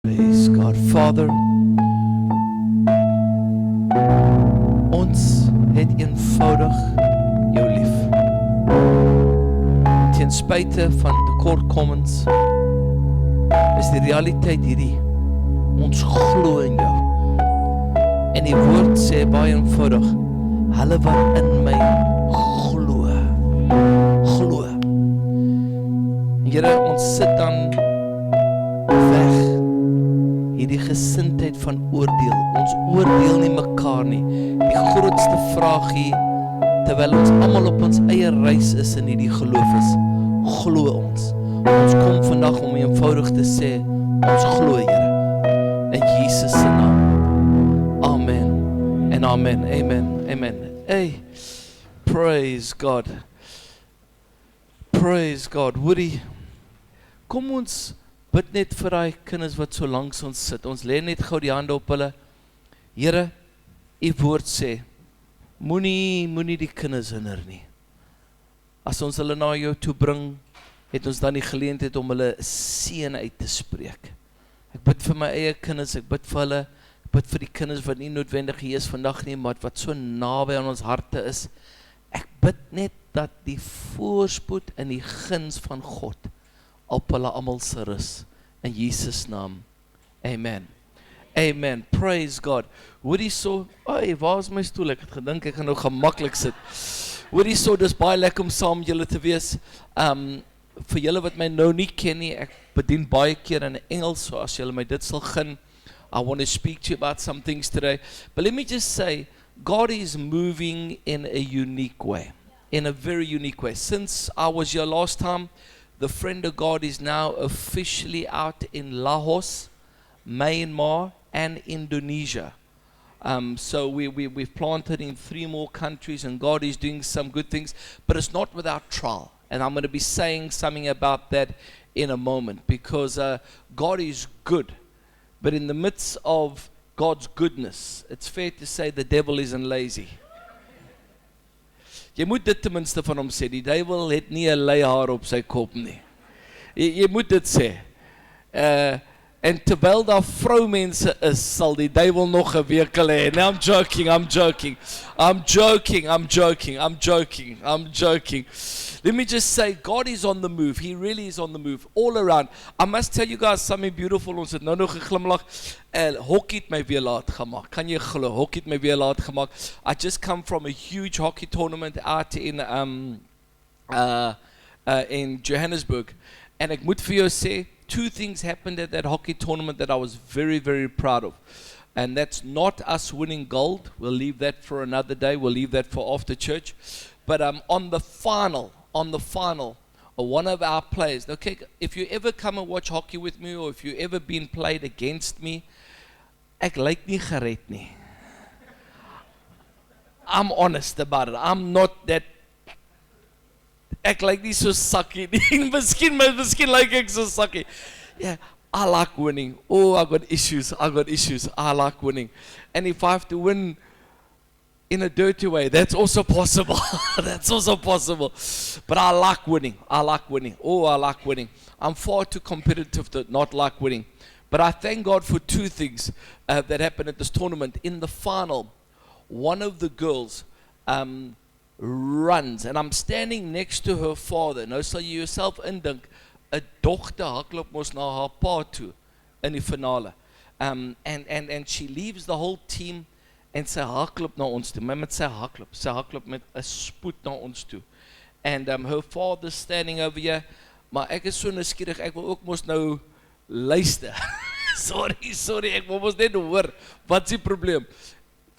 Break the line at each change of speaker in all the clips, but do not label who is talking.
Praise God. Father, ons het eenvoudig jou lief. Ten spyte van tekortkomings is die realiteit hierdie. Ons glo in jou. En die woord sê baie eenvoudig, hulle wat in my glo. Glo. Here, ons sit dan weg hierdie gesindheid van oordeel. Ons oordeel nie mekaar nie. Die grootste vraag hier, terwyl ons almal op ons eie reis is in hierdie geloof is, glo ons. Ons kom vandag om eenvoudig te sê, ons glo, Here. In Jesus se naam. Amen. En amen. Amen. Amen. Hey, praise God. Praise God. Woody, kom ons bid net vir die kinders wat so langs ons sit. Ons lê net gou die hande op hulle. Here, u woord sê, moenie die kinders hinder nie. As ons hulle na jou toe bring, het ons dan die geleentheid om hulle seën uit te spreek. Ek bid vir my eie kinders, ek bid vir hulle, ek bid vir die kinders wat nie noodwendig hier is vandag nie, maar wat so naby aan ons harte is. Ek bid net dat die voorspoed en die guns van God op hulle almal se rus, in Jesus naam. Amen. Amen. Praise God. Woody so, waar is my stoel? Ek het gedink ek gaan nou gemaklik sit. Woody so, dis baie lekker om saam julle te wees. Vir julle wat my nou nie ken nie, ek bedien baie keer in Engels, so as julle my dit sal gun, I want to speak to you about some things today. But let me just say, God is moving in a unique way. In a very unique way. Since I was here last time, the friend of God is now officially out in Laos, Myanmar, and Indonesia. So we've planted in 3 more countries, and God is doing some good things, but it's not without trial. And I'm going to be saying something about that in a moment, because God is good. But in the midst of God's goodness, it's fair to say the devil isn't lazy. Jy moet dit ten minste van hom sê, die duiwel het nie 'n leihaar op sy kop nie. Jy moet dit sê. En terwyl daar vroumense is, sal die duiwel nog 'n wekel hê. No, I'm joking. Let me just say, God is on the move. He really is on the move, all around. I must tell you guys something beautiful. Ons het nou nog geglimlag. Hockey het my weer laat gemaak. Kan jy glo? Hockey het my weer laat gemaak. I just come from a huge hockey tournament out in Johannesburg. En ek moet vir jou sê, 2 things happened at that hockey tournament that I was very, very proud of. And that's not us winning gold. We'll leave that for another day. We'll leave that for after church. But on the final, one of our players, okay, if you ever come and watch hockey with me, or if you ever been played against me, ek lyk nie gered nie. I'm honest about it. I'm not that. Ek lyk nie so sakkie nie. Miskien lyk ek so sakkie. Yeah, I like winning. Oh, I got issues. I like winning. And if I have to win in a dirty way, that's also possible. But I like winning. Oh, I like winning. I'm far too competitive to not like winning. But I thank God for 2 things that happened at this tournament. In the final, one of the girls runs, and I'm standing next to her father. Nou sal jy jouself indink, 'n dogter hardloop mos na haar pa toe in die finale. And she leaves the whole team, en sy hardloop na ons toe. Met sy hardloop met 'n spoed na ons toe. And her father standing over here, maar ek is so nuuskierig, ek wil ook mos nou luister. sorry, ek wil mos net hoor, wat is die probleem?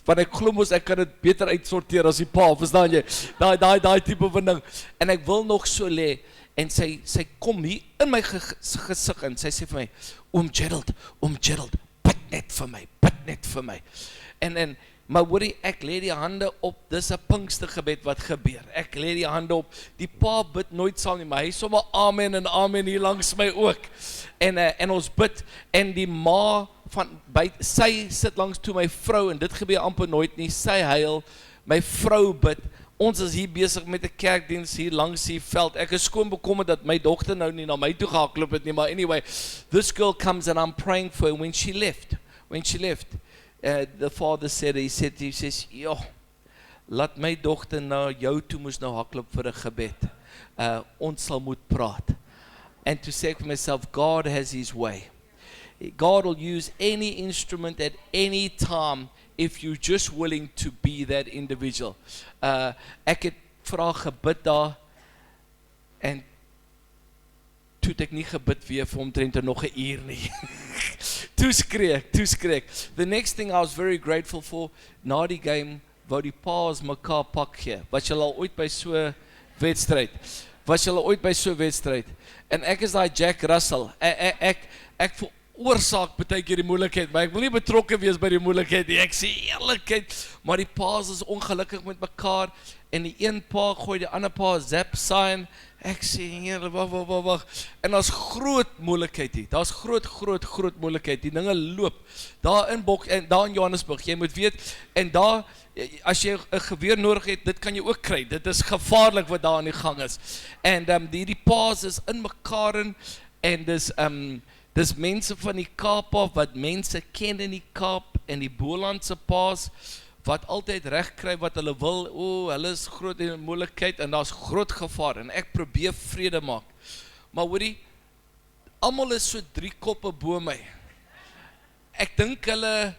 Want ek glo mos ek kan dit beter uitsorteer as die pa, verstaan jy? Daai tipe van ding. En ek wil nog so lê, en sy kom hier in my gesig in, sy sê vir my, Oom Gerald, bid net vir my. Maar hoorie, ek lê die hande op, dis 'n Pinkstergebed wat gebeur. Ek lê die hande op, die pa bid nooit saam nie, maar hy sommer amen hier langs my ook. En ons bid, en die ma sy sit langs toe my vrou, en dit gebeur amper nooit nie, sy huil, my vrou bid, ons is hier besig met 'n kerkdiens hier langs die veld. Ek is skoon bekommerd dat my dogter nou nie na my toe gehardloop het nie, maar anyway, this girl comes and I'm praying for her. When she left, the father said, he says, "Yo, laat my dogter na jou toe moes nou hardloop vir 'n gebed. Ons sal moet praat." And to say for myself, God has his way. God will use any instrument at any time if you're just willing to be that individual. Ek het vra gebid daar en toe het ek nie gebid weer vir omtrent nog 'n uur nie. Toe skree ek. The next thing I was very grateful for, na die game, wou die paas mekaar pak gee. Was julle al ooit by so wedstryd? En ek is daai Jack Russell. Ek veroorsaak baie keer die moeilikheid, maar ek wil nie betrokke wees by die moeilikheid nie. Ek sê eerlikheid, maar die paas is ongelukkig met mekaar en die een pa gooi die ander pa zap sign. Ek sê hier, wag. En daar's groot moeilikheid hier. Daar's groot moeilikheid. Die dinge loop. Daar in Johannesburg, jy moet weet, en daar as jy 'n geweer nodig het, dit kan jy ook kry. Dit is gevaarlik wat daar aan die gang is. En die paas is in mekaar en dis mense van die Kaap af wat mense ken in die Kaap en die Bolandse paas wat altyd reg kry wat hulle wil. Hulle is groot in moeilikheid en daar's groot gevaar en ek probeer vrede maak. Maar hoorie, almal is so 3 koppe bo my. Ek dink hulle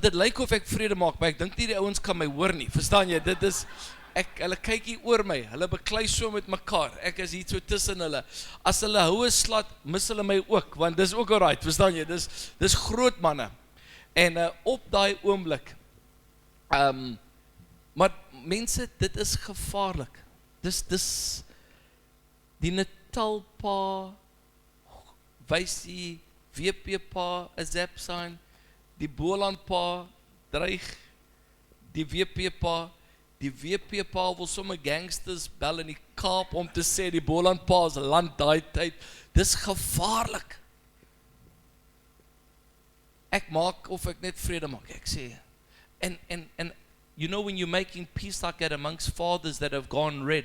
dit lyk of ek vrede maak, maar ek dink nie die ouens kan my hoor nie. Verstaan jy? Dit is hulle kyk hier oor my. Hulle beklei so met mekaar. Ek is hier so tussen hulle. As hulle houe slat, mis hulle my ook, want dis ook alright. Verstaan jy? Dis groot manne. En op daai oomblik maar mense, dit is gevaarlik. Dis die Natal pa wys die WP pa 'n zap sign, die Boland pa dreig die WP pa wil sommer gangsters bel in die Kaap om te sê die Boland pa is land daai tyd. Dis gevaarlik. Ek maak of ek net vrede maak, ek sê. And you know, when you're making peace like that amongst fathers that have gone red,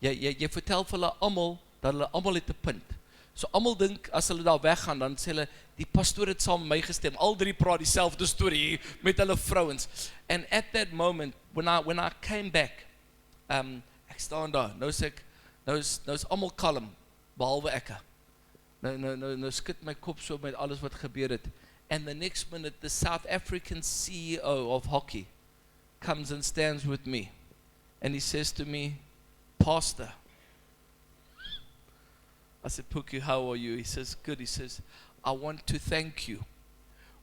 jy vertel vir hulle almal dat hulle almal het 'n punt. So almal dink as hulle daar weggaan, dan sê hulle die pastoor het saam met my gestem. Al 3 praat dieselfde storie met hulle vrouens. And at that moment when I came back, ek staan daar. Nou sê ek, nou is almal kalm behalwe ek. Nou skud my kop so met alles wat gebeur het. And the next minute, the South African CEO of hockey comes and stands with me. And he says to me, "Pastor." I said, "Puku, how are you?" He says, "Good." He says, "I want to thank you.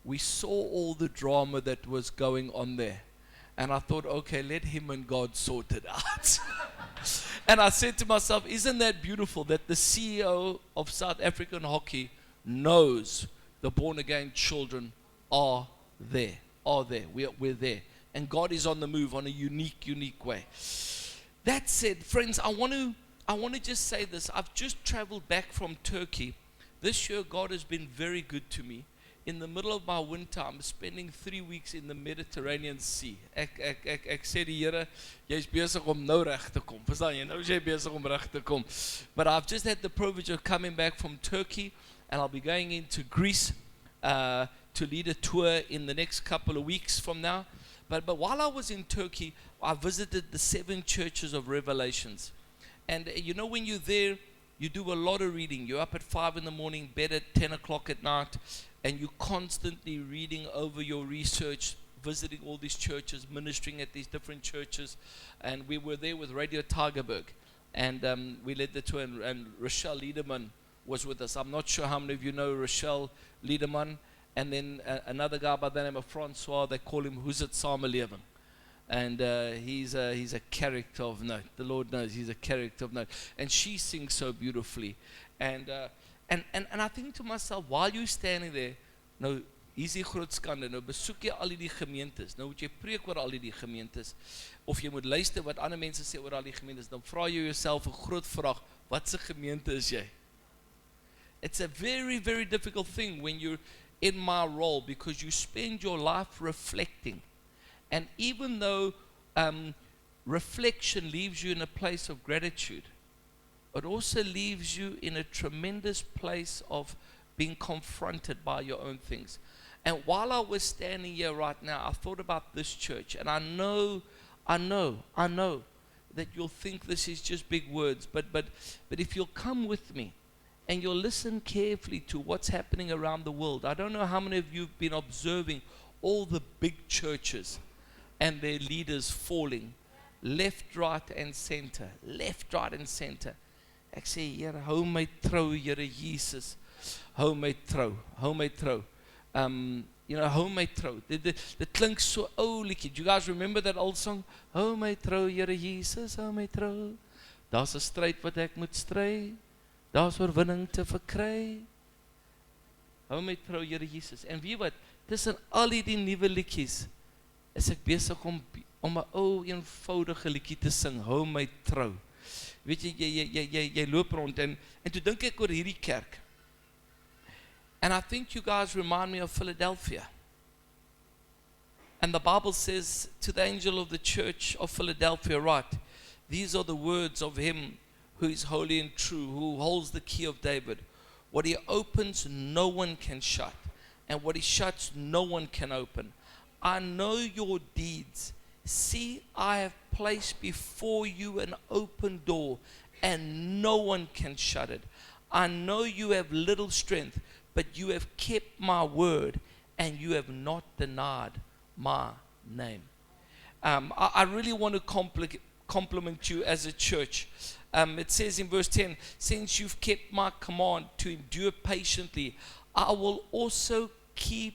We saw all the drama that was going on there. And I thought, okay, let him and God sort it out." And I said to myself, isn't that beautiful that the CEO of South African hockey knows the born-again children are there. We're there. And God is on the move on a unique way. That said, friends, I want to just say this. I've just traveled back from Turkey. This year, God has been very good to me. In the middle of my winter, I'm spending 3 weeks in the Mediterranean Sea. Ek sê die Here, jy's besig om nou reg te kom. Verstaan jy? Nou is jy besig om reg te kom. But I've just had the privilege of coming back from Turkey, and I'll be going into Greece to lead a tour in the next couple of weeks from now. But while I was in Turkey, I visited the 7 churches of Revelations. And you know, when you're there, you do a lot of reading. You're up at 5 in the morning, bed at 10 o'clock at night, and you're constantly reading over your research, visiting all these churches, ministering at these different churches. And we were there with Radio Tygerberg, and we led the tour, and Rochelle Liederman was with us. I'm not sure how many of you know Rochelle Liederman. And then another guy by the name of Francois, they call him Huzet Sameleving. And he's a character of note. The Lord knows he's a character of note. And she sings so beautifully. And I think to myself, while you're standing there, nou hier's die groot skande, nou besoek jy al die gemeentes, nou moet jy preek oor al die gemeentes, of jy moet luister wat ander mense sê oor al die gemeentes, dan vra jy jouself 'n groot vraag, wat se gemeente is jy? It's a very, very difficult thing when you're in my role, because you spend your life reflecting. And even though reflection leaves you in a place of gratitude. It also leaves you in a tremendous place of being confronted by your own things. And while I was standing here right now, I thought about this church, and I know that you'll think this is just big words, but if you'll come with me and you'll listen carefully to what's happening around the world. I don't know how many of you have been observing all the big churches and their leaders falling left, right and center, left, right and center. Ek sê, Here, hou my trou, Here Jesus. Hou my trou, hou my trou. Hou my trou. Dit klink so ou liedjie. Do you guys remember that old song? Hou my trou, Here Jesus, hou my trou. Daar's 'n stryd wat ek moet stry. Daar's oorwinning te verkry. Hou my trou, Here Jesus. En weet wat? Tussen al die nuwe liedjies is ek besig om 'n ou eenvoudige liedjie te sing. Hou my trou. Weet jy loop rond en toe dink ek oor hierdie kerk. And I think you guys remind me of Philadelphia. And the Bible says to the angel of the church of Philadelphia, write, these are the words of him who is holy and true, who holds the key of David. What he opens, no one can shut. And what he shuts, no one can open. I know your deeds. See, I have placed before you an open door, and no one can shut it. I know you have little strength, but you have kept my word, and you have not denied my name. I really want to compliment you as a church. It says in verse 10, since you've kept my command to endure patiently, I will also keep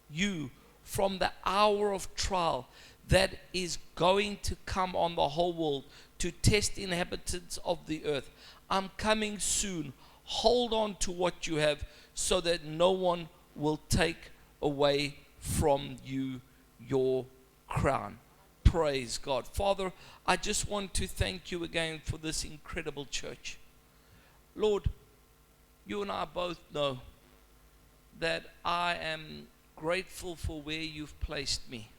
you from the hour of trial that is going to come on the whole world to test the inhabitants of the earth. I'm coming soon. Hold on to what you have so that no one will take away from you your crown. Praise God. Father, I just want to thank you again for this incredible church. Lord, you and I both know that I am grateful for where you've placed me.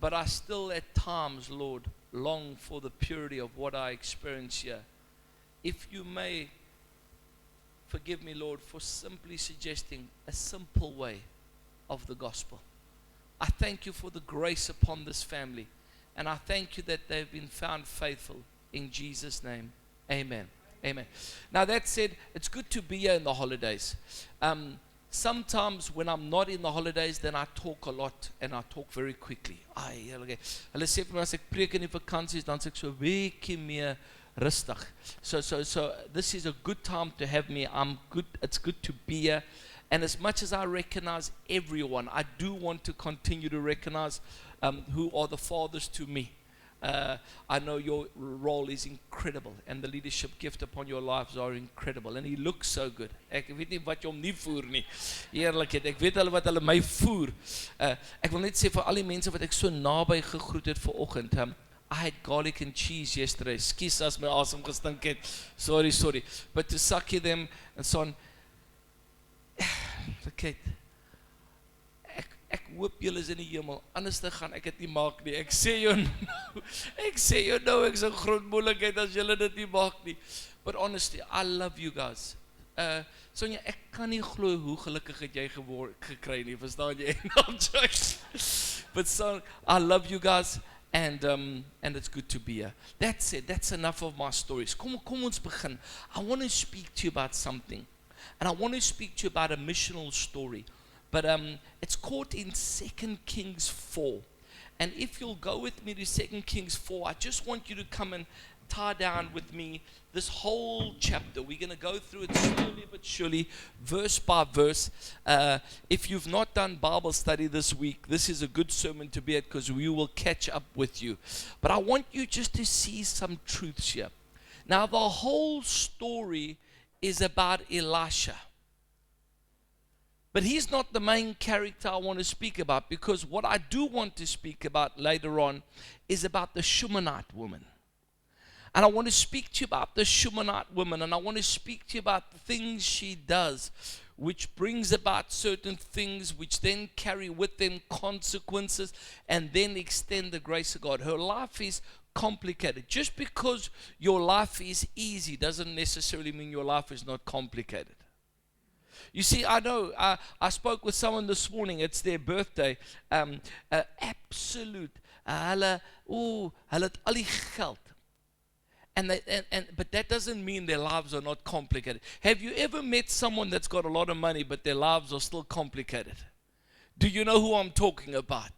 But I still at times, Lord, long for the purity of what I experience here. If you may, forgive me, Lord, for simply suggesting a simple way of the gospel. I thank you for the grace upon this family. And I thank you that they've been found faithful. In Jesus' name, amen. Amen. Now that said, it's good to be here in the holidays. Sometimes when I'm not in the holidays, then I talk a lot and I talk very quickly. Hulle sê vir my as ek preek in die vakansies, dan sê ek so 'n bietjie meer rustig. So this is a good time to have me. It's good to be here. And as much as I recognize everyone, I do want to continue to recognize who are the fathers to me. I know your role is incredible and the leadership gift upon your lives are incredible. And he looks so good. Ek weet nie wat jy hom nie voer nie. Heerlikheid. Ek weet hulle wat hulle my voer. Ek wil net sê vir al die mense wat ek so naby gegroet het vanoggend. I had garlic and cheese yesterday. Skus as my asem gestink het. Sorry. But to suck them and so on. Okay. Ek hoop julle is in die hemel, anders te gaan ek dit nie maak nie. Ek sê jou nou, ek is in groot moeilikheid as julle dit nie maak nie. But honestly, I love you guys. Sonja, ek kan nie glo hoe gelukkig het jy gekry nie, verstaan jy? But so, I love you guys, and it's good to be here. That's it, that's enough of my stories. Kom ons begin. I want to speak to you about something. And I want to speak to you about a missional story. But it's caught in 2 Kings 4. And if you'll go with me to 2 Kings 4, I just want you to come and tie down with me this whole chapter. We're going to go through it slowly but surely, verse by verse. If you've not done Bible study this week, this is a good sermon to be at because we will catch up with you. But I want you just to see some truths here. Now, the whole story is about Elisha. But he's not the main character I want to speak about, because what I do want to speak about later on is about the Shunammite woman. And I want to speak to you about the Shunammite woman, and I want to speak to you about the things she does which brings about certain things which then carry with them consequences and then extend the grace of God. Her life is complicated. Just because your life is easy doesn't necessarily mean your life is not complicated. You see, I know, I spoke with someone this morning, it's their birthday, absolute, hulle het al die geld. But that doesn't mean their lives are not complicated. Have you ever met someone that's got a lot of money, but their lives are still complicated? Do you know who I'm talking about?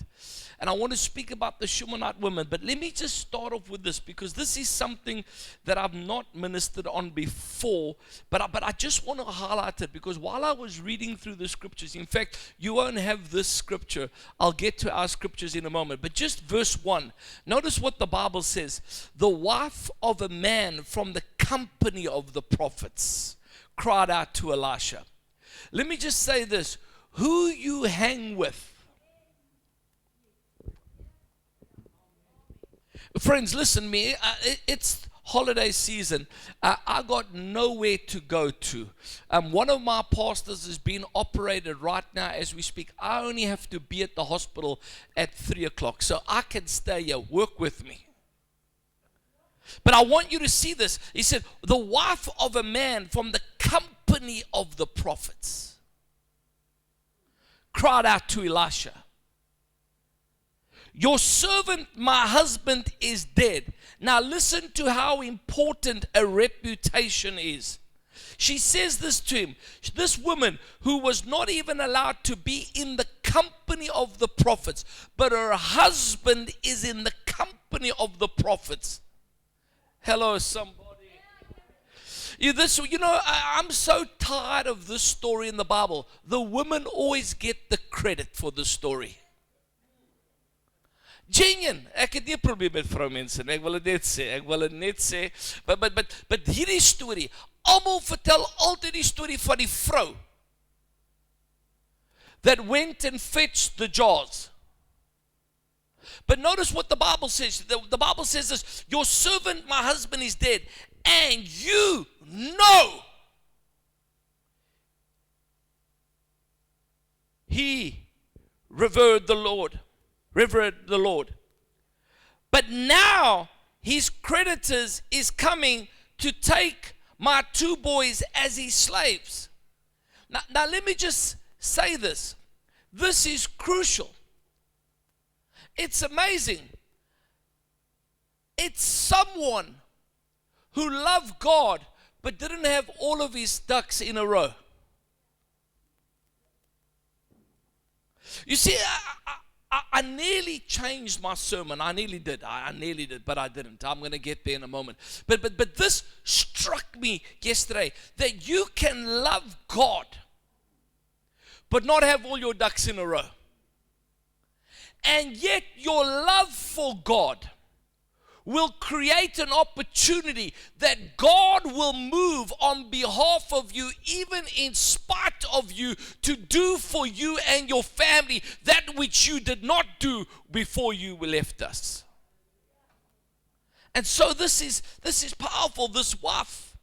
And I want to speak about the Shunammite woman, but let me just start off with this, because this is something that I've not ministered on before, but I just want to highlight it, because while I was reading through the scriptures, in fact, you won't have this scripture. I'll get to our scriptures in a moment, but just verse 1. Notice what the Bible says. The wife of a man from the company of the prophets cried out to Elisha. Let me just say this. Who you hang with, friends, listen to me. It's holiday season. I got nowhere to go to. One of my pastors is being operated right now as we speak. I only have to be at the hospital at 3 o'clock, so I can stay here. Work with me. But I want you to see this. He said, the wife of a man from the company of the prophets cried out to Elisha, your servant, my husband, is dead. Now listen to how important a reputation is. She says this to him. This woman who was not even allowed to be in the company of the prophets, but her husband is in the company of the prophets. Hello, somebody. I'm so tired of this story in the Bible. The women always get the credit for the story. Genuine. Ek het nie 'n probleem met vroumense nie. Ek wil dit net sê. But hierdie storie, almal vertel altyd die storie van die vrou that went and fetched the jars. But notice what the Bible says. The Bible says this, your servant, my husband, is dead, and you know he revered the Lord. But now his creditors is coming to take my 2 boys as his slaves. Now let me just say this. This is crucial. It's amazing. It's someone who loved God but didn't have all of his ducks in a row. You see, I nearly changed my sermon. I nearly did, but I didn't. I'm going to get there in a moment. But this struck me yesterday, that you can love God but not have all your ducks in a row. And yet your love for God will create an opportunity that God will move on behalf of you, even in spite of you, to do for you and your family that which you did not do before you left us. And so this is powerful. This wife,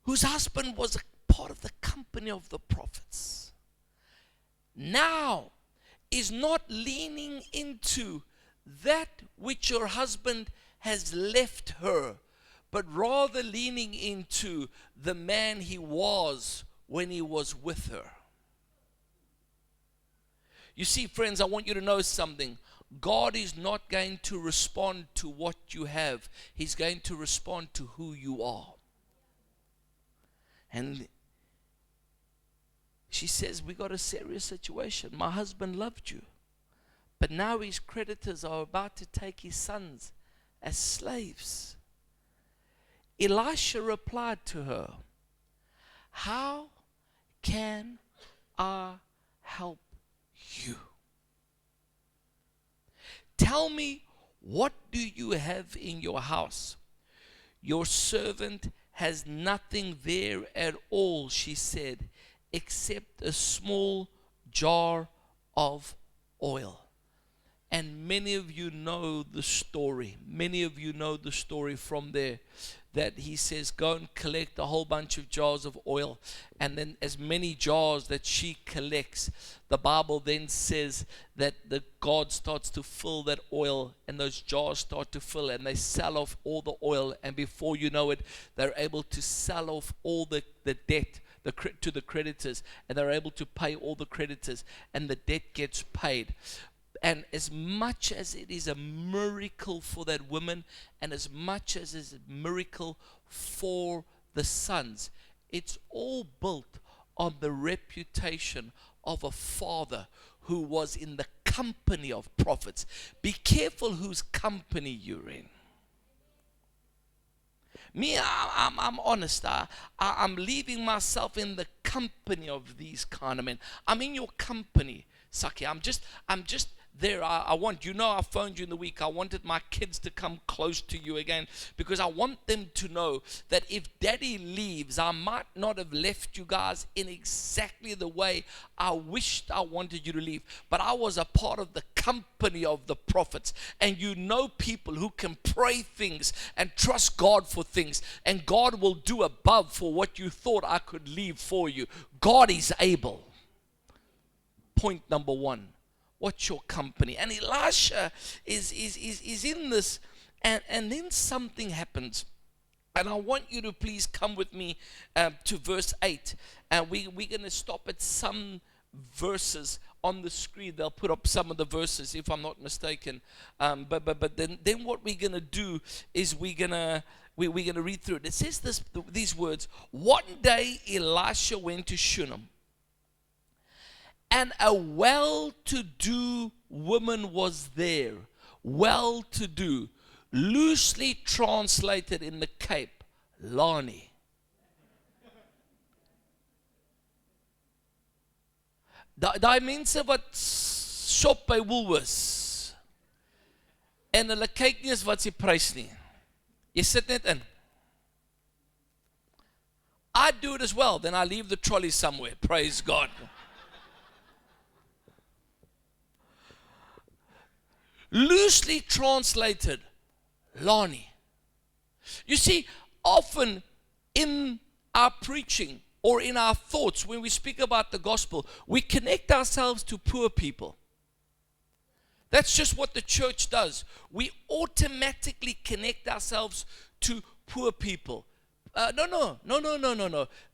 whose husband was a part of the company of the prophets, now is not leaning into that which your husband has left her, but rather leaning into the man he was when he was with her. You see, friends, I want you to know something. God is not going to respond to what you have. He's going to respond to who you are. And she says, we got a serious situation. My husband loved you, but now his creditors are about to take his sons as slaves. Elisha replied to her, how can I help you? Tell me, what do you have in your house? Your servant has nothing there at all, she said, except a small jar of oil. And many of you know the story. Many of you know the story from there. that he says, go and collect a whole bunch of jars of oil. And then as many jars that she collects, the Bible then says that the God starts to fill that oil, and those jars start to fill, and they sell off all the oil. And before you know it, they're able to sell off all the debt to the creditors, and they're able to pay all the creditors, and the debt gets paid. And as much as it is a miracle for that woman, and as much as it's a miracle for the sons, it's all built on the reputation of a father who was in the company of prophets. Be careful whose company you're in. Me, I'm honest. I'm leaving myself in the company of these kind of men. I'm in your company, Saki. I'm just there. I want, I phoned you in the week. I wanted my kids to come close to you again, because I want them to know that if Daddy leaves, I might not have left you guys in exactly the way I wished I wanted you to leave, but I was a part of the company of the prophets. And people who can pray things and trust God for things, and God will do above for what you thought I could leave for you. God is able. Point number one. What's your company? And Elisha is in this, and then something happens. And I want you to please come with me to verse 8. And we're going to stop at some verses on the screen. They'll put up some of the verses, if I'm not mistaken. But then what we're going to do is we're going to read through it. It says these words: one day Elisha went to Shunem, and a well-to-do woman was there. Well-to-do. Loosely translated in the Cape, Lani. Daai mense wat shop by Woolworths, en hulle kyk nie eens wat se prys nie. Jy sit net in. I do it as well. Then I leave the trolley somewhere. Praise God. Loosely translated, Lani. You see, often in our preaching or in our thoughts, when we speak about the gospel, we connect ourselves to poor people. That's just what the church does. We automatically connect ourselves to poor people. No.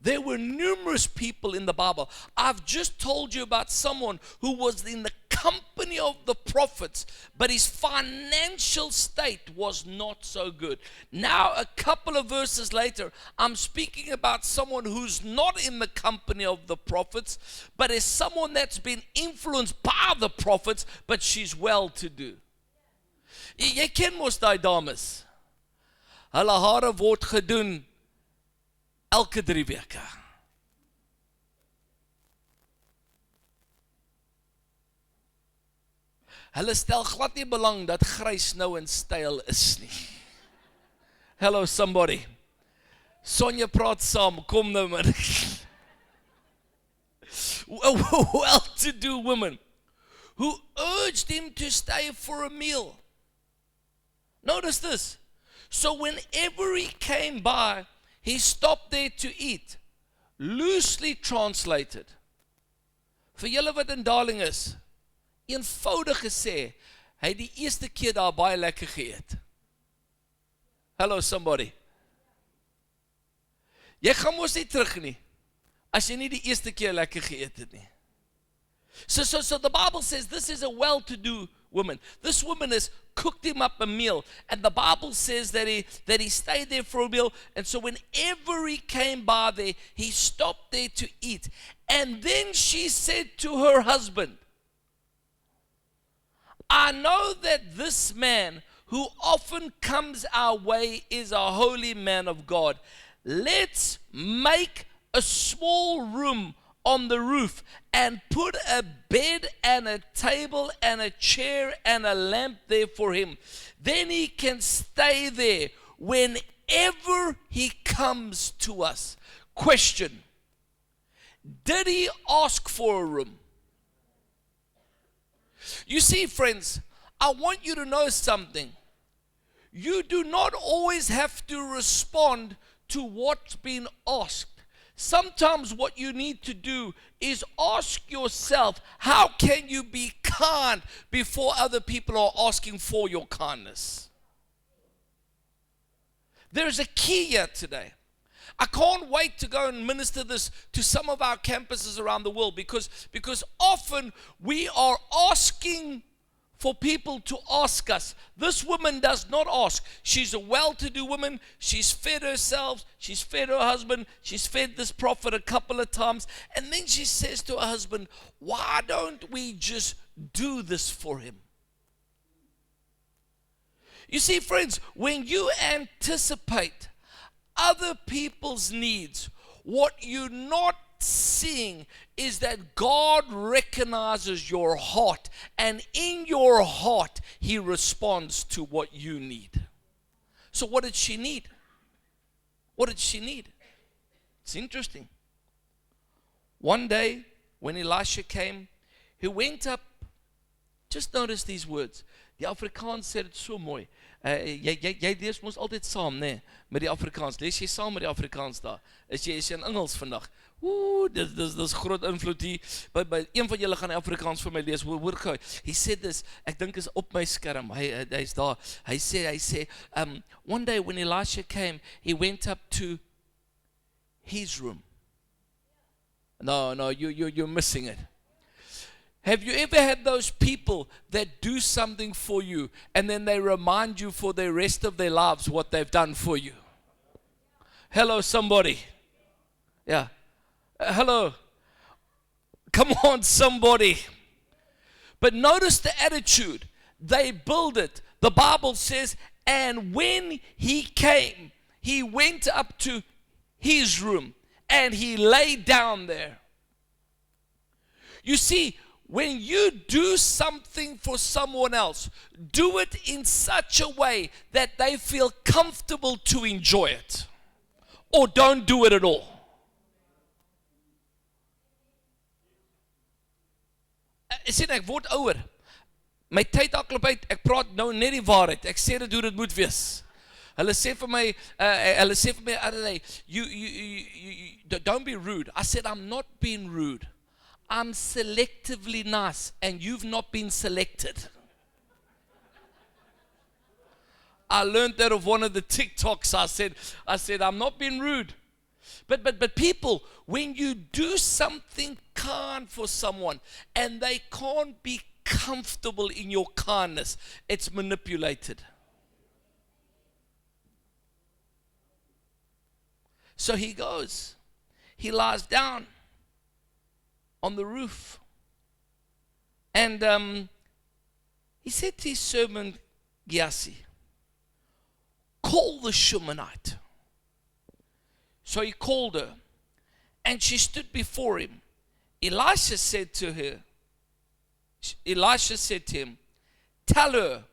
There were numerous people in the Bible. I've just told you about someone who was in the company of the prophets, but his financial state was not so good. Now, a couple of verses later, I'm speaking about someone who's not in the company of the prophets, but is someone that's been influenced by the prophets, but she's well-to-do. Jy ken mos daai dames. Hulle hare word gedoen elke 3 weke. Hulle stel glad nie belang dat grys nou in styl is nie. Hello somebody. Sonja praat saam, kom nou maar. A well-to-do woman who urged him to stay for a meal. Notice this. So whenever he came by, he stopped there to eat. Loosely translated. Vir julle wat in Darling is, eenvoudig gesê, hy het die eerste keer daar baie lekker geëet. Hello somebody. Jy gaan mos nie terug nie, as jy nie die eerste keer lekker geëet het nie. So the Bible says this is a well-to-do woman. This woman has cooked him up a meal, and the Bible says that he stayed there for a meal, and so whenever he came by there, he stopped there to eat. And then she said to her husband, I know that this man who often comes our way is a holy man of God. Let's make a small room on the roof and put a bed and a table and a chair and a lamp there for him. Then he can stay there whenever he comes to us. Question: did he ask for a room? You see, friends, I want you to know something. you do not always have to respond to what's been asked. Sometimes what you need to do is ask yourself, how can you be kind before other people are asking for your kindness? There's a key here today. I can't wait to go and minister this to some of our campuses around the world because often we are asking for people to ask us. This woman does not ask. She's a well-to-do woman. She's fed herself. She's fed her husband. She's fed this prophet a couple of times. And then she says to her husband, why don't we just do this for him? You see, friends, when you anticipate other people's needs, what you're not seeing is that God recognizes your heart, and in your heart he responds to what you need. So what did she need? What did she need? It's interesting. One day when Elisha came, he went up. Just notice these words. Die Afrikaans sê dit so mooi. Jy lees mos altyd saam, né, met die Afrikaans. Lees jy saam met die Afrikaans daar? Is jy in Engels vandag? Dis groot invloed hier. By een van julle gaan die Afrikaans vir my lees. Hoor gou. He said this, ek dink is op my skerm. Hy's daar. Hy sê, one day when Elisha came, he went up to his room. No, you're missing it. Have you ever had those people that do something for you and then they remind you for the rest of their lives what they've done for you? Hello, somebody. Yeah. Hello. Come on, somebody. But notice the attitude. They build it. The Bible says, and when he came, he went up to his room and he lay down there. You see, when you do something for someone else, do it in such a way that they feel comfortable to enjoy it. Or don't do it at all. Sien, ek word ouer. My tyd hardloop uit. Ek praat nou net die waarheid. Ek sê dit hoe dit moet wees. Hulle sê vir my, Adelaide, you don't be rude. I said, I'm not being rude. I'm selectively nice, and you've not been selected. I learned that of one of the TikToks. I said, I'm not being rude. But people, when you do something kind for someone, and they can't be comfortable in your kindness, it's manipulated. So he goes, he lies down on the roof. And he said to his servant Gehazi, call the Shunammite. So he called her, and she stood before him. Elisha said to him, tell her,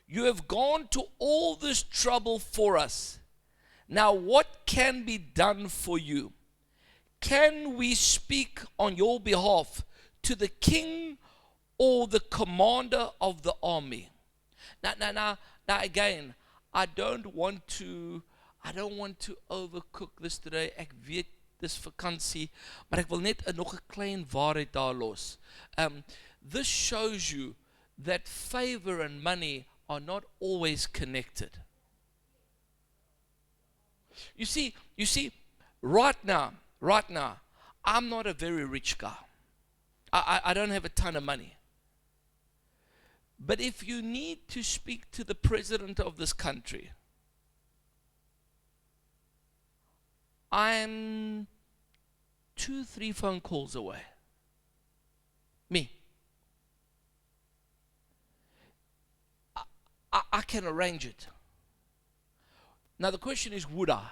you have gone to all this trouble for us. Now what can be done for you? Can we speak on your behalf to the king or the commander of the army? Now again, I don't want to overcook this today. Ek weet dis vakansie, maar ek wil net nog 'n klein waarheid daar los. This shows you that favor and money are not always connected. You see, right now, I'm not a very rich guy. I don't have a ton of money. But if you need to speak to the president of this country, I'm 2-3 phone calls away. Me. I can arrange it. Now the question is, would I?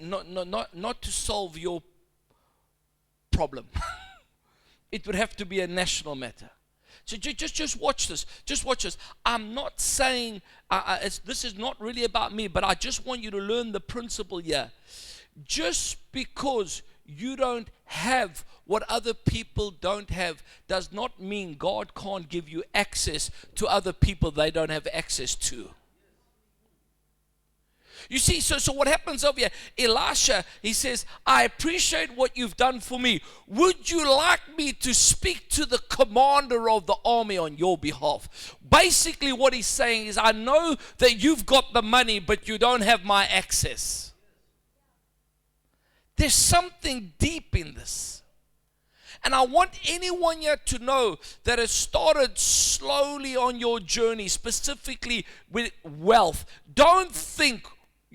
Not to solve your problem. It would have to be a national matter. So just watch this. Just watch this. I'm not saying this is not really about me, but I just want you to learn the principle here. Just because you don't have what other people don't have does not mean God can't give you access to other people they don't have access to. You see, so what happens over here? Elisha, he says, I appreciate what you've done for me. Would you like me to speak to the commander of the army on your behalf? Basically what he's saying is, I know that you've got the money, but you don't have my access. There's something deep in this. And I want anyone here to know that has started slowly on your journey, specifically with wealth. Don't think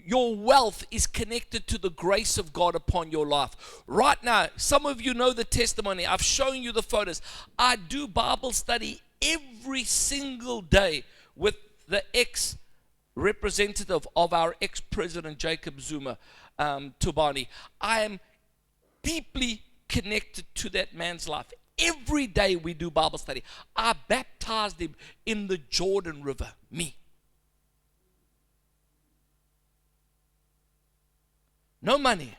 your wealth is connected to the grace of God upon your life. Right now, some of you know the testimony. I've shown you the photos. I do Bible study every single day with the ex-representative of our ex-president Jacob Zuma, Tubani. I am deeply connected to that man's life. Every day we do Bible study. I baptized him in the Jordan River, me. No money,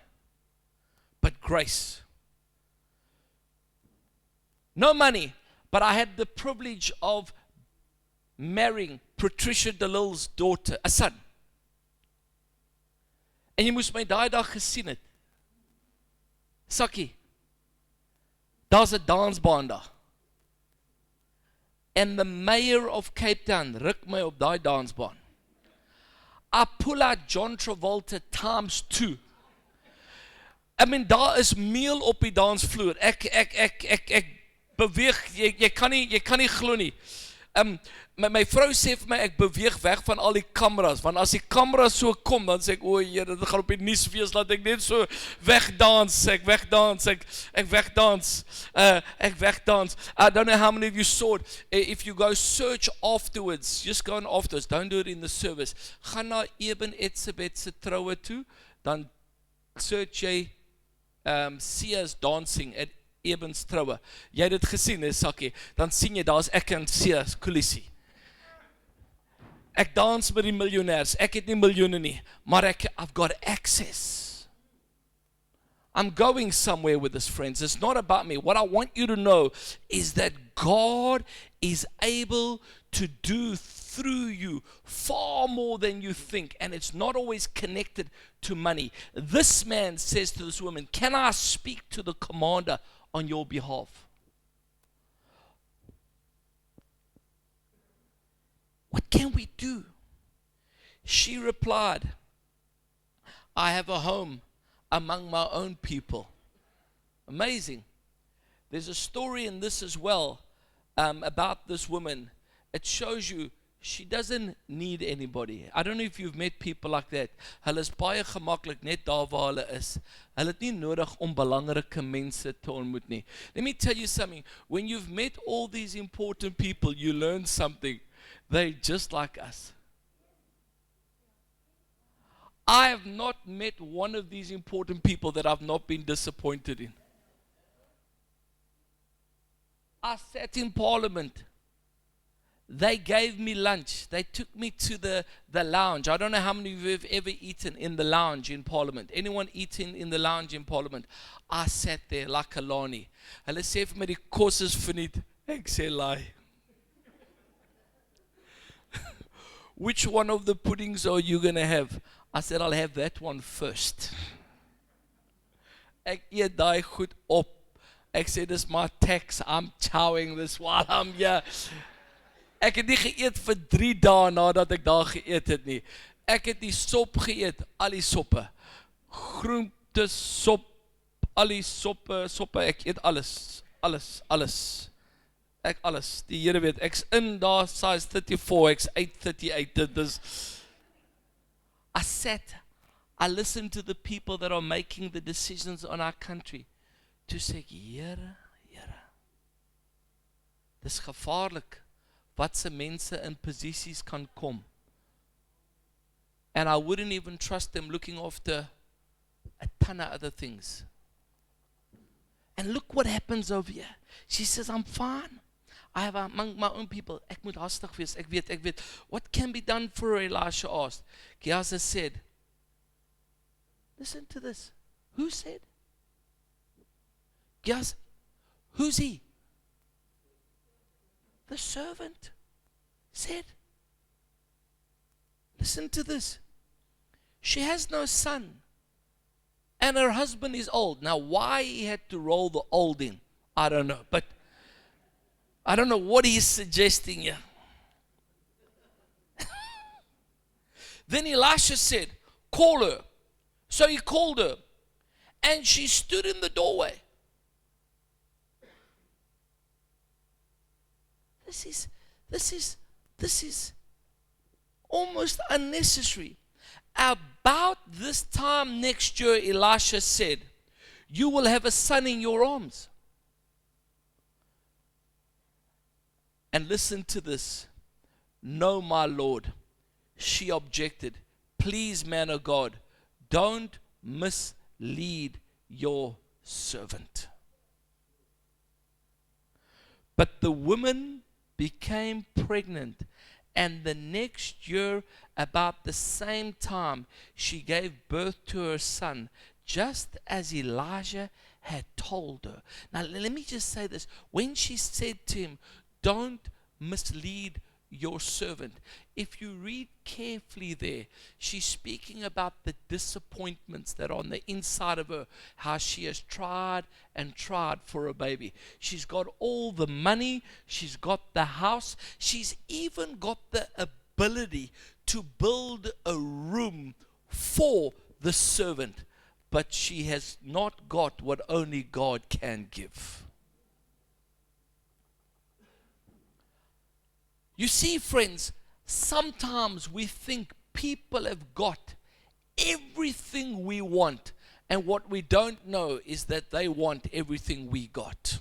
but grace. No money, but I had the privilege of marrying Patricia DeLille's daughter, a son. En jy moes my daai dag gesien het. Sakkie, daar's 'n dansbaan daar. And the mayor of Cape Town ruk my op daai dansbaan. I pull out John Travolta times 2. I mean, daar is meel op die dansvloer. Ek beweeg, jy kan nie glo nie. My vrou sê vir my, ek beweeg weg van al die kameras, want as die kameras so kom, dan sê ek, o Here, dit gaan op die nuus wees, laat ek net so wegdans, ek wegdans. I don't know how many of you saw it. If you go search afterwards, just go on afterwards, don't do it in the service. Gaan na Eben Etzebeth se troue toe, dan search jy Sia's dancing at Eben's troue. Jy het dit gesien, hè, Sakkie? Dan sien jy, daar's ek en Sia's kulissie. Ek dans met die miljonairs. Ek het nie miljoene nie, maar I've got access. I'm going somewhere with this, friends. It's not about me. What I want you to know is that God is able to do through you far more than you think, and it's not always connected to money. This man says to this woman, can I speak to the commander on your behalf? What can we do? She replied, I have a home among my own people. Amazing. There's a story in this as well about this woman. It shows you she doesn't need anybody. I don't know if you've met people like that. Hulle is baie gemaklik net daar waar hulle is. Hulle het nie nodig om belangrike mense te ontmoet nie. Let me tell you something. When you've met all these important people, you learn something. They're just like us. I have not met one of these important people that I've not been disappointed in. I sat in Parliament. They gave me lunch. They took me to the lounge. I don't know how many of you have ever eaten in the lounge in Parliament. Anyone eating in the lounge in Parliament? I sat there like a Lani. Hulle sê vir my die kos is verniet. Ek sê laai. Which one of the puddings are you going to have? I said, I'll have that one first. Ek eet daai goed op. Ek sê, dis my tax. I'm chowing this while I'm here. Ek het nie geëet vir 3 dae nadat ek daar geëet het nie. Ek het die sop geëet, al die soppe. Groente, sop, al die soppe, ek eet alles. Ek alles, die Here weet, ek's in daar size 34, ek's 838, dit is. I listened to the people that are making the decisions on our country, to sê, Here, dis gevaarlik, wat se mense in posisies kan kom. And I wouldn't even trust them looking after a ton of other things. And look what happens over here. She says, I'm fine. I have among my own people. Ek moet hastig wees. Ek weet. What can be done for her? Elisha asked. Gehazi said, listen to this. Who said? Who's he? The servant said, listen to this. She has no son, and her husband is old. Now, why he had to roll the old in, I don't know. But I don't know what he's suggesting here. Then Elisha said, call her. So he called her, and she stood in the doorway. This is almost unnecessary. About this time next year, Elisha said, you will have a son in your arms. And listen to this. No, my Lord, she objected. Please, man of God, don't mislead your servant. But the woman became pregnant, and the next year, about the same time, she gave birth to her son, just as Elijah had told her. Now, let me just say this. When she said to him, don't mislead your servant, if you read carefully there, she's speaking about the disappointments that are on the inside of her, how she has tried and tried for a baby. She's got all the money, she's got the house, she's even got the ability to build a room for the servant, but she has not got what only God can give. You see, friends, sometimes we think people have got everything we want, and what we don't know is that they want everything we got.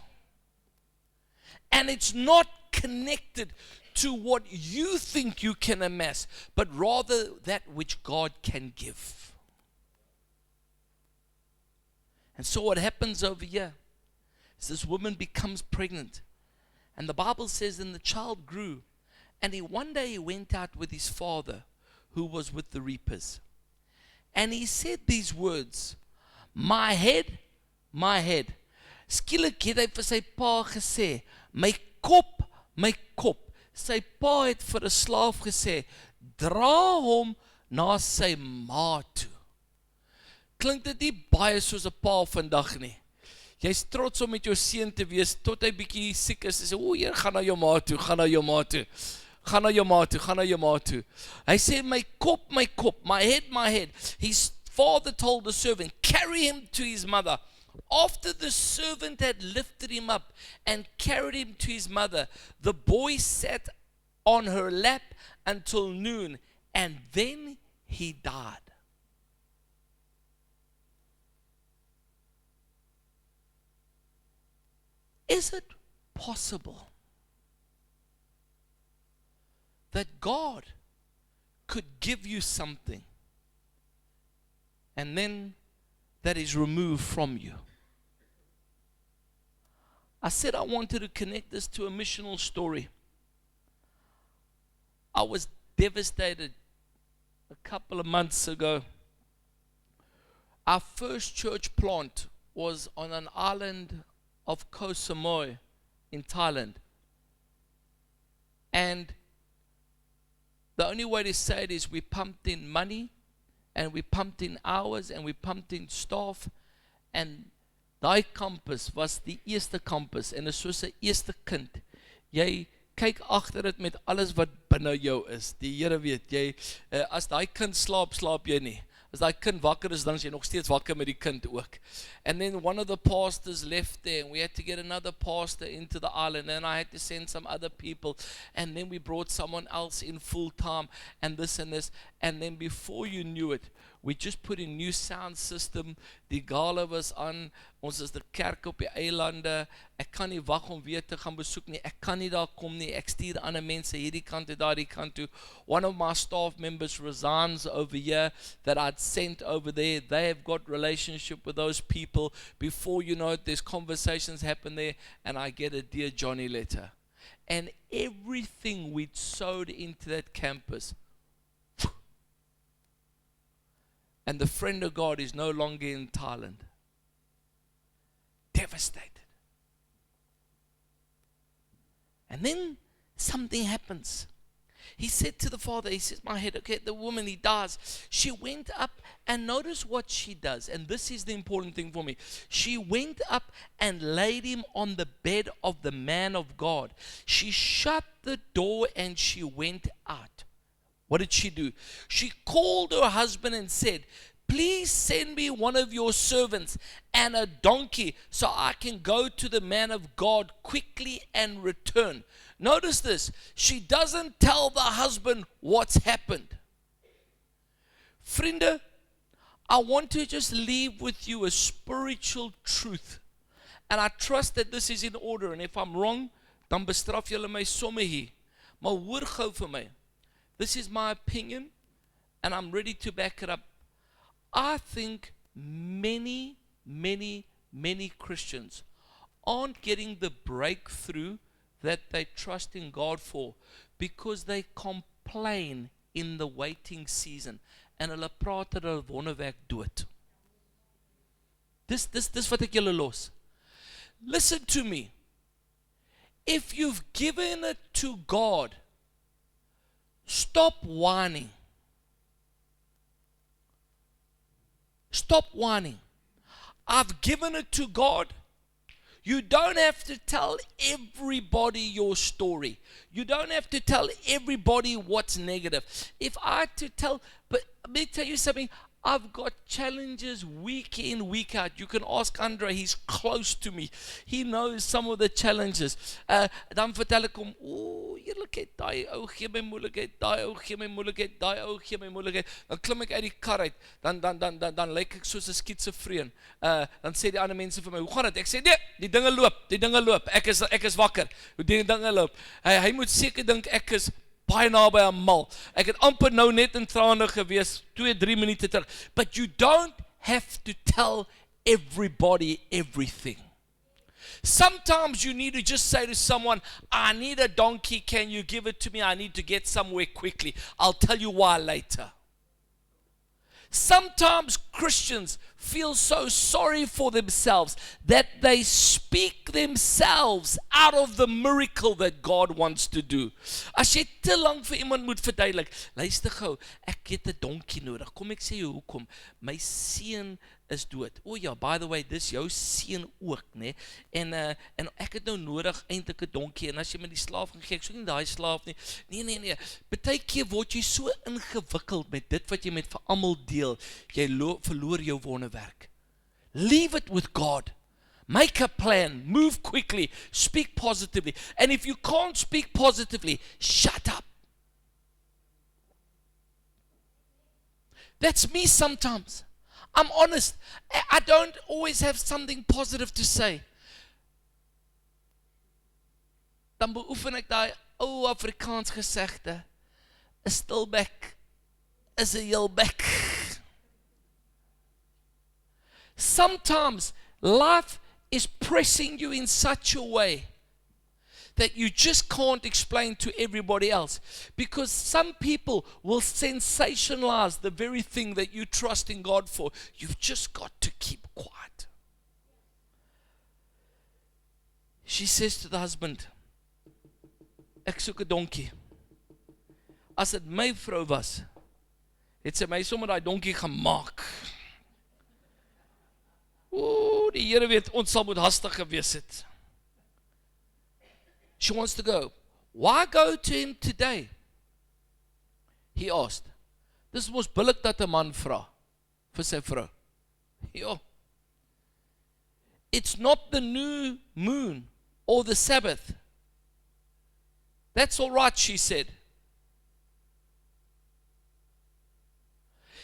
And it's not connected to what you think you can amass, but rather that which God can give. And so what happens over here is this woman becomes pregnant, and the Bible says, and the child grew. And one day he went out with his father, who was with the reapers. And he said these words, my head, my head. Skielik het hy vir sy pa gesê, my kop, my kop. Sy pa het vir 'n slaaf gesê, dra hom na sy ma toe. Klink dit nie baie soos 'n pa vandag nie? Jy's trots om met jou seun te wees, tot hy bietjie siek is, en sê, o Heer, gaan na jou ma toe, gaan na jou ma toe. Gaan na jou ma toe, gaan na jou ma toe. Hy sê, my kop, my head, my head. His father told the servant, carry him to his mother. After the servant had lifted him up and carried him to his mother, the boy sat on her lap until noon, and then he died. Is it possible that God could give you something and then that is removed from you? I said I wanted to connect this to a missional story. I was devastated a couple of months ago. Our first church plant was on an island of Koh Samui in Thailand. And the only way to say it is we pumped in money, and we pumped in hours, and we pumped in staff, and daai campus was die eerste campus, en is soos 'n eerste kind. Jy kyk agter dit met alles wat binne jou is. Die Here weet, jy as daai kind slaap, slaap jy nie. As daai kind wakker is, dan is jy nog steeds wakker met die kind ook. And then one of the pastors left there, and we had to get another pastor into the island, and I had to send some other people, and then we brought someone else in full time, and this, and then before you knew it, we just put in new sound system, die gale was aan, ons is die kerk op die eilande, ek kan nie wag om weer te gaan besoek nie, ek kan nie daar kom nie, ek stuur ander mense hierdie kant toe, daardie kant toe. One of my staff members resigns over here that I'd sent over there. They have got relationship with those people. Before you know it, there's conversations happen there, and I get a Dear Johnny letter. And everything we'd sowed into that campus, and the friend of God is no longer in Thailand. Devastated. And then something happens. He said to the father, he says, my head, okay, the woman, he dies. She went up and notice what she does. And this is the important thing for me. She went up and laid him on the bed of the man of God. She shut the door and she went out. What did she do? She called her husband and said, please send me one of your servants and a donkey so I can go to the man of God quickly and return. Notice this. She doesn't tell the husband what's happened. Vriende, I want to just leave with you a spiritual truth. And I trust that this is in order. And if I'm wrong, dan bestraf julle my somme hier. Maar hoor gou vir my. This is my opinion and I'm ready to back it up. I think many Christians aren't getting the breakthrough that they trust in God for because they complain in the waiting season. En hulle praat dat hulle wonderwerk dood. Dis wat ek julle los. Listen to me. If you've given it to God, stop whining. Stop whining. I've given it to God. You don't have to tell everybody your story. You don't have to tell everybody what's negative. If I had to tell, but let me tell you something, I've got challenges week in, week out. You can ask Andre, he's close to me. He knows some of the challenges. Dan vertel ek hom, eerlikheid, daai ou gee my moeilikheid, daai ou gee my moeilikheid, daai ou gee my moeilikheid. Dan klim ek uit die kar uit, dan lyk ek soos 'n skitsofreen. Dan sê die ander mense vir my, hoe gaan dit? Ek sê, nee, die dinge loop. Ek is wakker. Die dinge loop. Hy moet seker dink ek is baie naby aan mal. Ek het amper nou net in trane gewees, 2-3 minute terug. But you don't have to tell everybody everything. Sometimes you need to just say to someone, I need a donkey, can you give it to me? I need to get somewhere quickly. I'll tell you why later. Sometimes Christians feel so sorry for themselves that they speak themselves out of the miracle that God wants to do. As jy te lang vir iemand moet verduidelik, luister gou, ek het 'n donkie nodig. Kom ek sê jou hoekom? My seun is dood. O ja, by the way, dis jou seun ook, né? En ek het nou nodig eintlik 'n donkie en as jy my die slaaf gegee, ek soek nie daai slaaf nie. Nee. Partykeer word jy so ingewikkeld met dit wat jy met vir almal deel. Jy verloor jou wonderwerk. Leave it with God. Make a plan. Move quickly. Speak positively. And if you can't speak positively, shut up. That's me sometimes. I'm honest. I don't always have something positive to say. Dan beoefen ek daai ou Afrikaans gesegde, 'n stil bek is 'n heel bek. Sometimes life is pressing you in such a way that you just can't explain to everybody else. Because some people will sensationalize the very thing that you trust in God for. You've just got to keep quiet. She says to the husband, ek soek 'n donkie. As dit my vrou was, het sy my sommer daai donkie gemaak. Die Here weet, ons sal moet hastig gewees het. She wants to go. Why go to him today? He asked. Dis mos billik dat 'n man vra vir sy vrou. Ja. It's not the new moon or the Sabbath. That's all right, she said.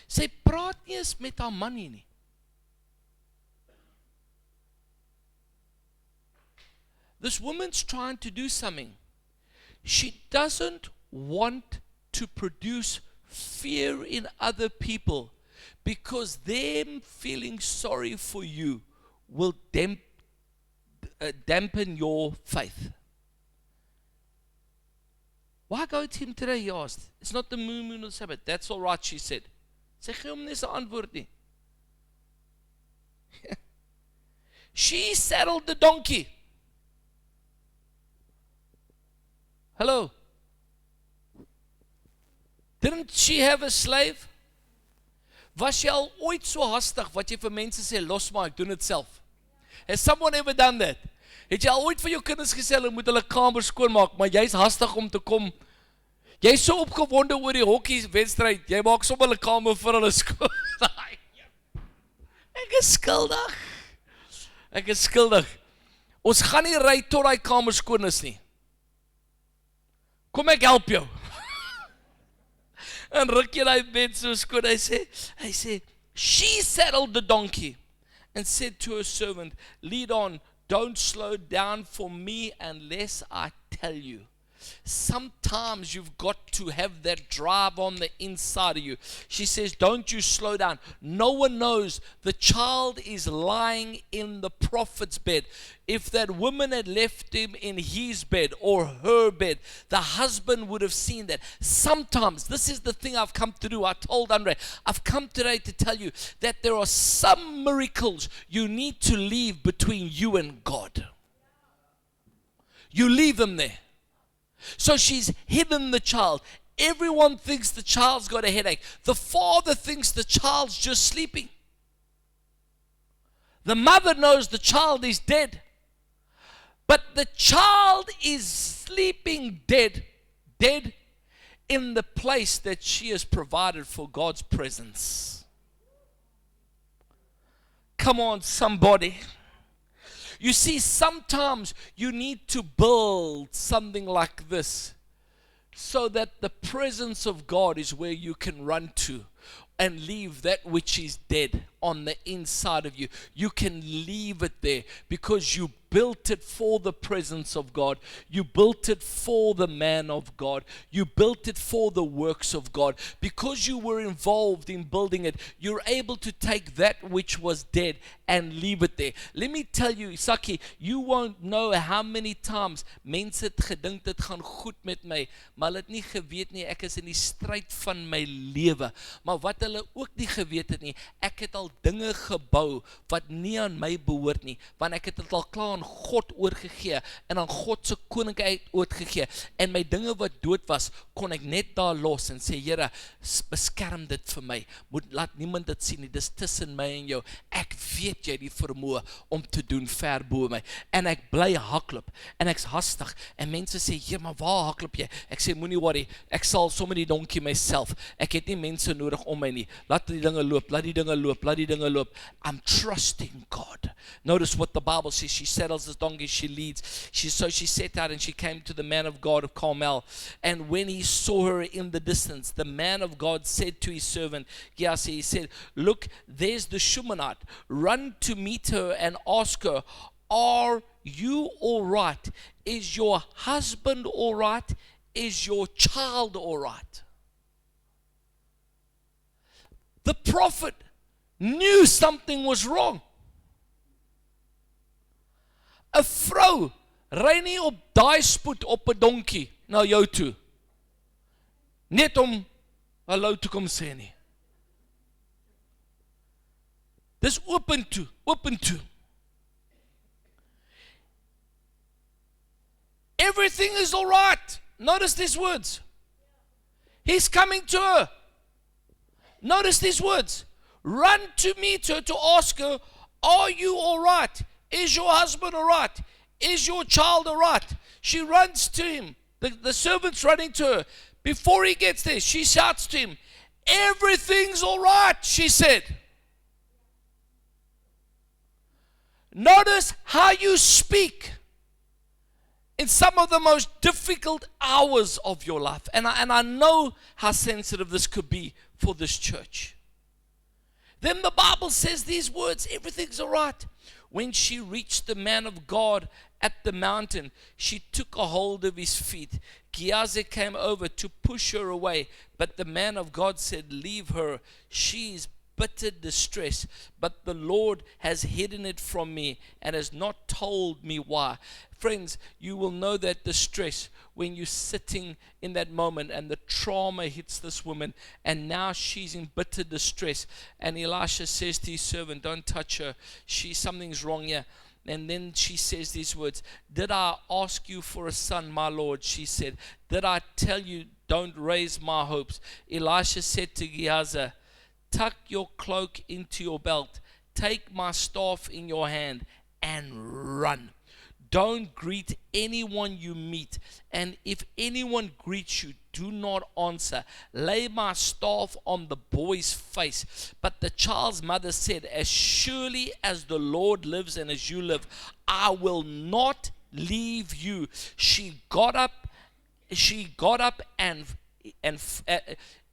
Sy praat nie eens met haar man nie. This woman's trying to do something. She doesn't want to produce fear in other people because them feeling sorry for you will dampen your faith. Why go to him today, he asked. It's not the moon or Sabbath. That's all right, she said. Sy gee hom nie 'n antwoord nie. She saddled the donkey. Hello. Didn't she have a slave? Was jy al ooit so hastig wat jy vir mense sê, los maar, ek doen dit self? Has someone ever done that? Het jy al ooit vir jou kinders gesê, hulle moet hulle kamer skoonmaak, maar jy's hastig om te kom? Jy's so opgewonde oor die hokkiewedstryd, jy maak sommer hulle kamer vir hulle skoon. Ek is skuldig. Ek is skuldig. Ons gaan nie ry tot die kamer skoon is nie. Kom ek help jou. En ruk jy die bed so skoon, hy sê, she saddled the donkey and said to her servant, lead on, don't slow down for me unless I tell you. Sometimes you've got to have that drive on the inside of you. She says, don't you slow down. No one knows. The child is lying in the prophet's bed. If that woman had left him in his bed or her bed, the husband would have seen that. Sometimes, this is the thing I've come to do. I told Andre, I've come today to tell you that there are some miracles you need to leave between you and God. You leave them there. So she's hidden the child. Everyone thinks the child's got a headache. The father thinks the child's just sleeping. The mother knows the child is dead. But the child is sleeping dead in the place that she has provided for God's presence. Come on, somebody. You see, sometimes you need to build something like this so that the presence of God is where you can run to and leave that which is dead on the inside of you. You can leave it there because you built it for the presence of God. You built it for the man of God. You built it for the works of God. Because you were involved in building it, you're able to take that which was dead and leave it there. Let me tell you, Saki, you won't know how many times mense het gedink dit gaan goed met my, maar hulle het nie geweet nie, ek is in die stryd van my lewe. Maar wat hulle ook nie geweet het nie, ek het al dinge gebou wat nie aan my behoort nie, want ek het dit al klaar aan God oorgegee en aan God se koninkryk oorgegee, en my dinge wat dood was, kon ek net daar los en sê, Here, beskerm dit vir my, laat niemand dit sien nie, dis tussen my en jou, ek weet jy die vermoë om te doen ver bo my, en ek bly hardloop, en ek's hastig, en mense sê, Heer, maar waar hardloop jy? Ek sê, moenie worry, ek sal sommer die donkie myself, ek het nie mense nodig om my nie, laat die dinge loop, laat die dinge loop, laat die dinge loop, I'm trusting God. Notice what the Bible says, she saddles this donkey, she leads, so she set out and she came to the man of God of Carmel, and when he saw her in the distance, the man of God said to his servant, Gehazi, he said, look, there's the Shunammite, run to meet her and ask her, are you all right? Is your husband all right? Is your child all right? The prophet knew something was wrong. 'n vrou ry nie op daai spoed op 'n donkie na jou toe, net om hallo te kom sê nie. Dis open toe. Everything is all right. Notice these words. He's coming to her. Notice these words. Run to meet her to ask her, are you all right? Is your husband all right? Is your child all right? She runs to him. The servant's running to her. Before he gets there, she shouts to him, everything's all right, she said. Notice how you speak in some of the most difficult hours of your life. And I know how sensitive this could be for this church. Then the Bible says these words, everything's all right. When she reached the man of God at the mountain, she took a hold of his feet. Gehazi came over to push her away, but the man of God said, leave her. She's bitter distress, but the Lord has hidden it from me and has not told me why. Friends, you will know that distress when you're sitting in that moment and the trauma hits this woman, and now she's in bitter distress, and Elisha says to his servant, don't touch her, something's wrong here. And then she says these words, "Did I ask you for a son, my Lord?" She said, "Did I tell you, don't raise my hopes?" Elisha said to Gehazi, "Tuck your cloak into your belt, take my staff in your hand, and run. Don't greet anyone you meet, and if anyone greets you, do not answer. Lay my staff on the boy's face." But the child's mother said, "As surely as the Lord lives and as you live, I will not leave you." She got up and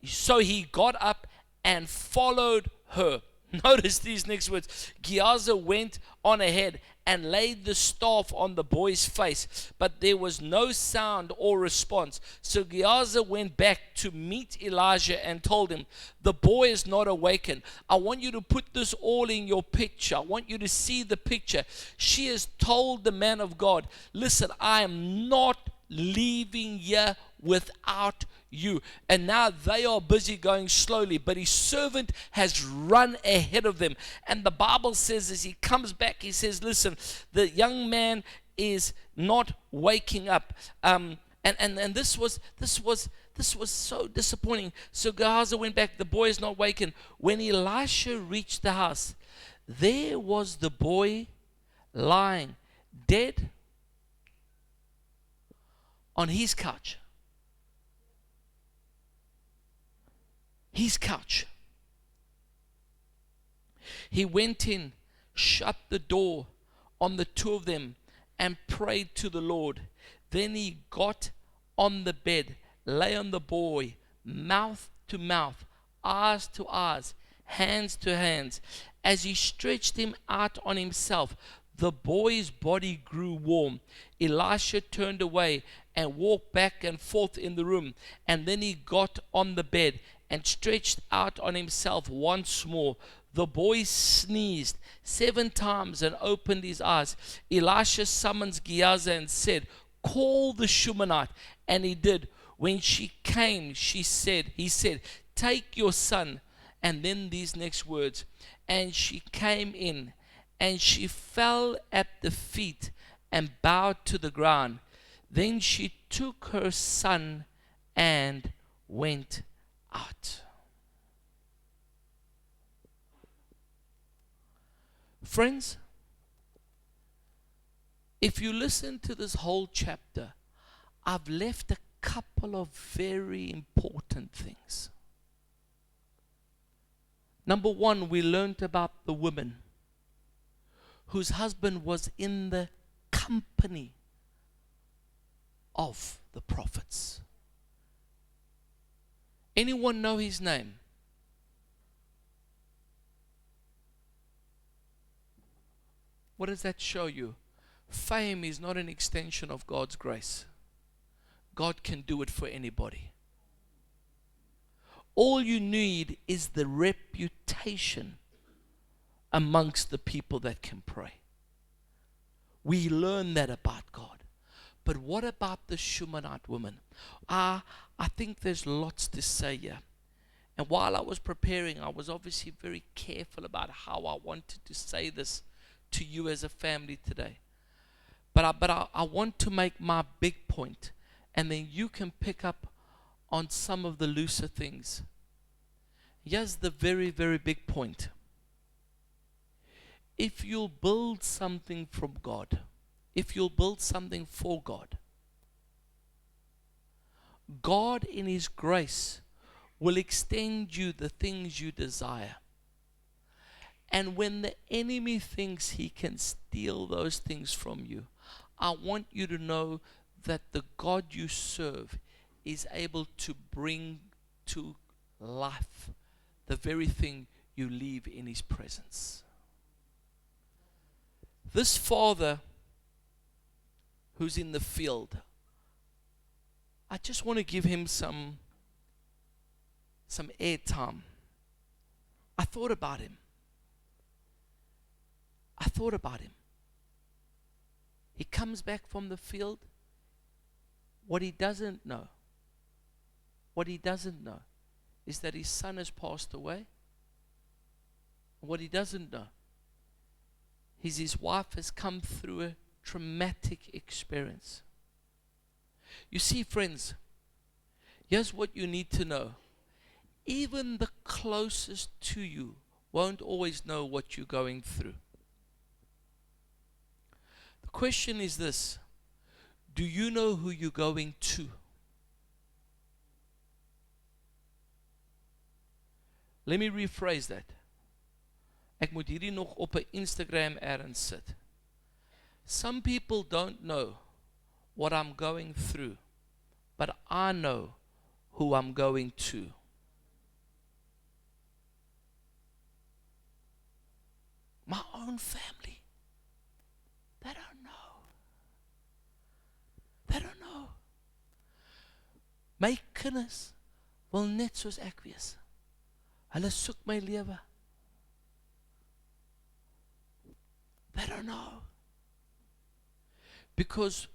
so he got up and followed her. Notice these next words. Gehazi went on ahead and laid the staff on the boy's face, but there was no sound or response. So Gehazi went back to meet Elijah and told him, "The boy is not awakened." I want you to put this all in your picture. I want you to see the picture. She has told the man of God, "Listen, I am not leaving here without you." And now they are busy going slowly, but his servant has run ahead of them. And the Bible says, as he comes back, he says, "Listen, the young man is not waking up." And this was so disappointing. So Gehazi went back. The boy is not waking. When Elisha reached the house, there was the boy lying dead on his couch. His couch. He went in, shut the door on the two of them, and prayed to the Lord. Then he got on the bed, lay on the boy, mouth to mouth, eyes to eyes, hands to hands. As he stretched him out on himself, the boy's body grew warm. Elisha turned away and walked back and forth in the room. And then he got on the bed and stretched out on himself once more. The boy sneezed 7 times and opened his eyes. Elisha summons Gehazi and said, "Call the Shunammite." And he did. When she came, he said, "Take your son." And then these next words, "And she came in, and she fell at the feet and bowed to the ground. Then she took her son and went out." Friends, if you listen to this whole chapter, I've left a couple of very important things. Number one, we learned about the woman whose husband was in the company of the prophets. Anyone know his name? What does that show you? Fame is not an extension of God's grace. God can do it for anybody. All you need is the reputation amongst the people that can pray. We learn that about God. But what about the Shunammite woman? I think there's lots to say here. And while I was preparing, I was obviously very careful about how I wanted to say this to you as a family today. But I want to make my big point, and then you can pick up on some of the looser things. Here's the very, very big point. If you'll build something from God, if you'll build something for God, God in His grace will extend you the things you desire. And when the enemy thinks he can steal those things from you, I want you to know that the God you serve is able to bring to life the very thing you leave in His presence. This father who's in the field, I just want to give him some airtime. I thought about him. He comes back from the field. What he doesn't know is that his son has passed away. What he doesn't know his wife has come through a traumatic experience. You see, friends, here's what you need to know. Even the closest to you won't always know what you're going through. The question is this: do you know who you're going to? Let me rephrase that. Ek moet hierdie nog op 'n Instagram ergens sit. Some people don't know what I'm going through, but I know who I'm going to. My own family. They don't know. They don't know. My kinders wil net soos ek wees. Hulle soek my lewe. They don't know. Because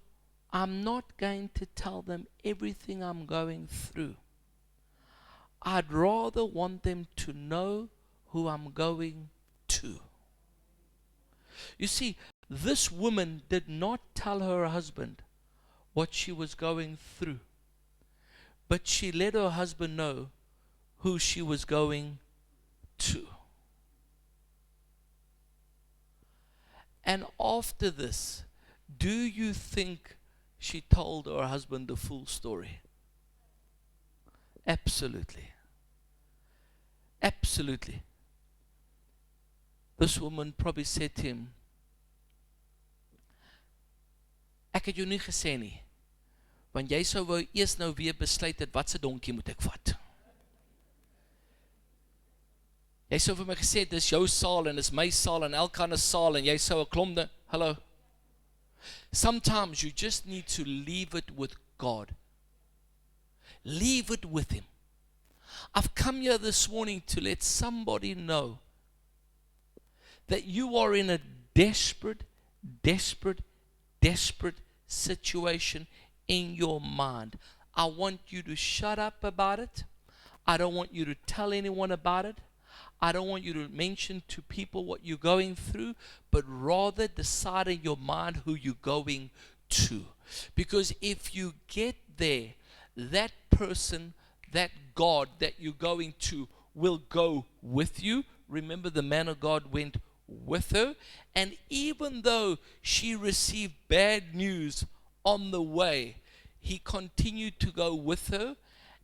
I'm not going to tell them everything I'm going through. I'd rather want them to know who I'm going to. You see, this woman did not tell her husband what she was going through, but she let her husband know who she was going to. And after this, do you think she told her husband the full story? Absolutely. Absolutely. This woman probably said to him, ek het jou nie gesê nie, want jy sou wou eers nou weer besluit het, wat se donkie moet ek vat? Jy sou vir my gesê, dis jou saal en dis my saal en elke ander saal en jy sou 'n klomp, hallo. Sometimes you just need to leave it with God. Leave it with Him. I've come here this morning to let somebody know that you are in a desperate, desperate, desperate situation in your mind. I want you to shut up about it. I don't want you to tell anyone about it. I don't want you to mention to people what you're going through, but rather decide in your mind who you're going to. Because if you get there, that person, that God that you're going to will go with you. Remember, the man of God went with her, and even though she received bad news on the way, he continued to go with her,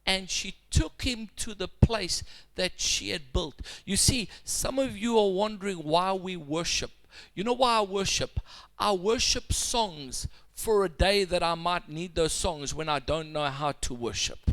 and she took him to the place that she had built. You see, some of you are wondering why we worship. You know why I worship? I worship songs for a day that I might need those songs when I don't know how to worship.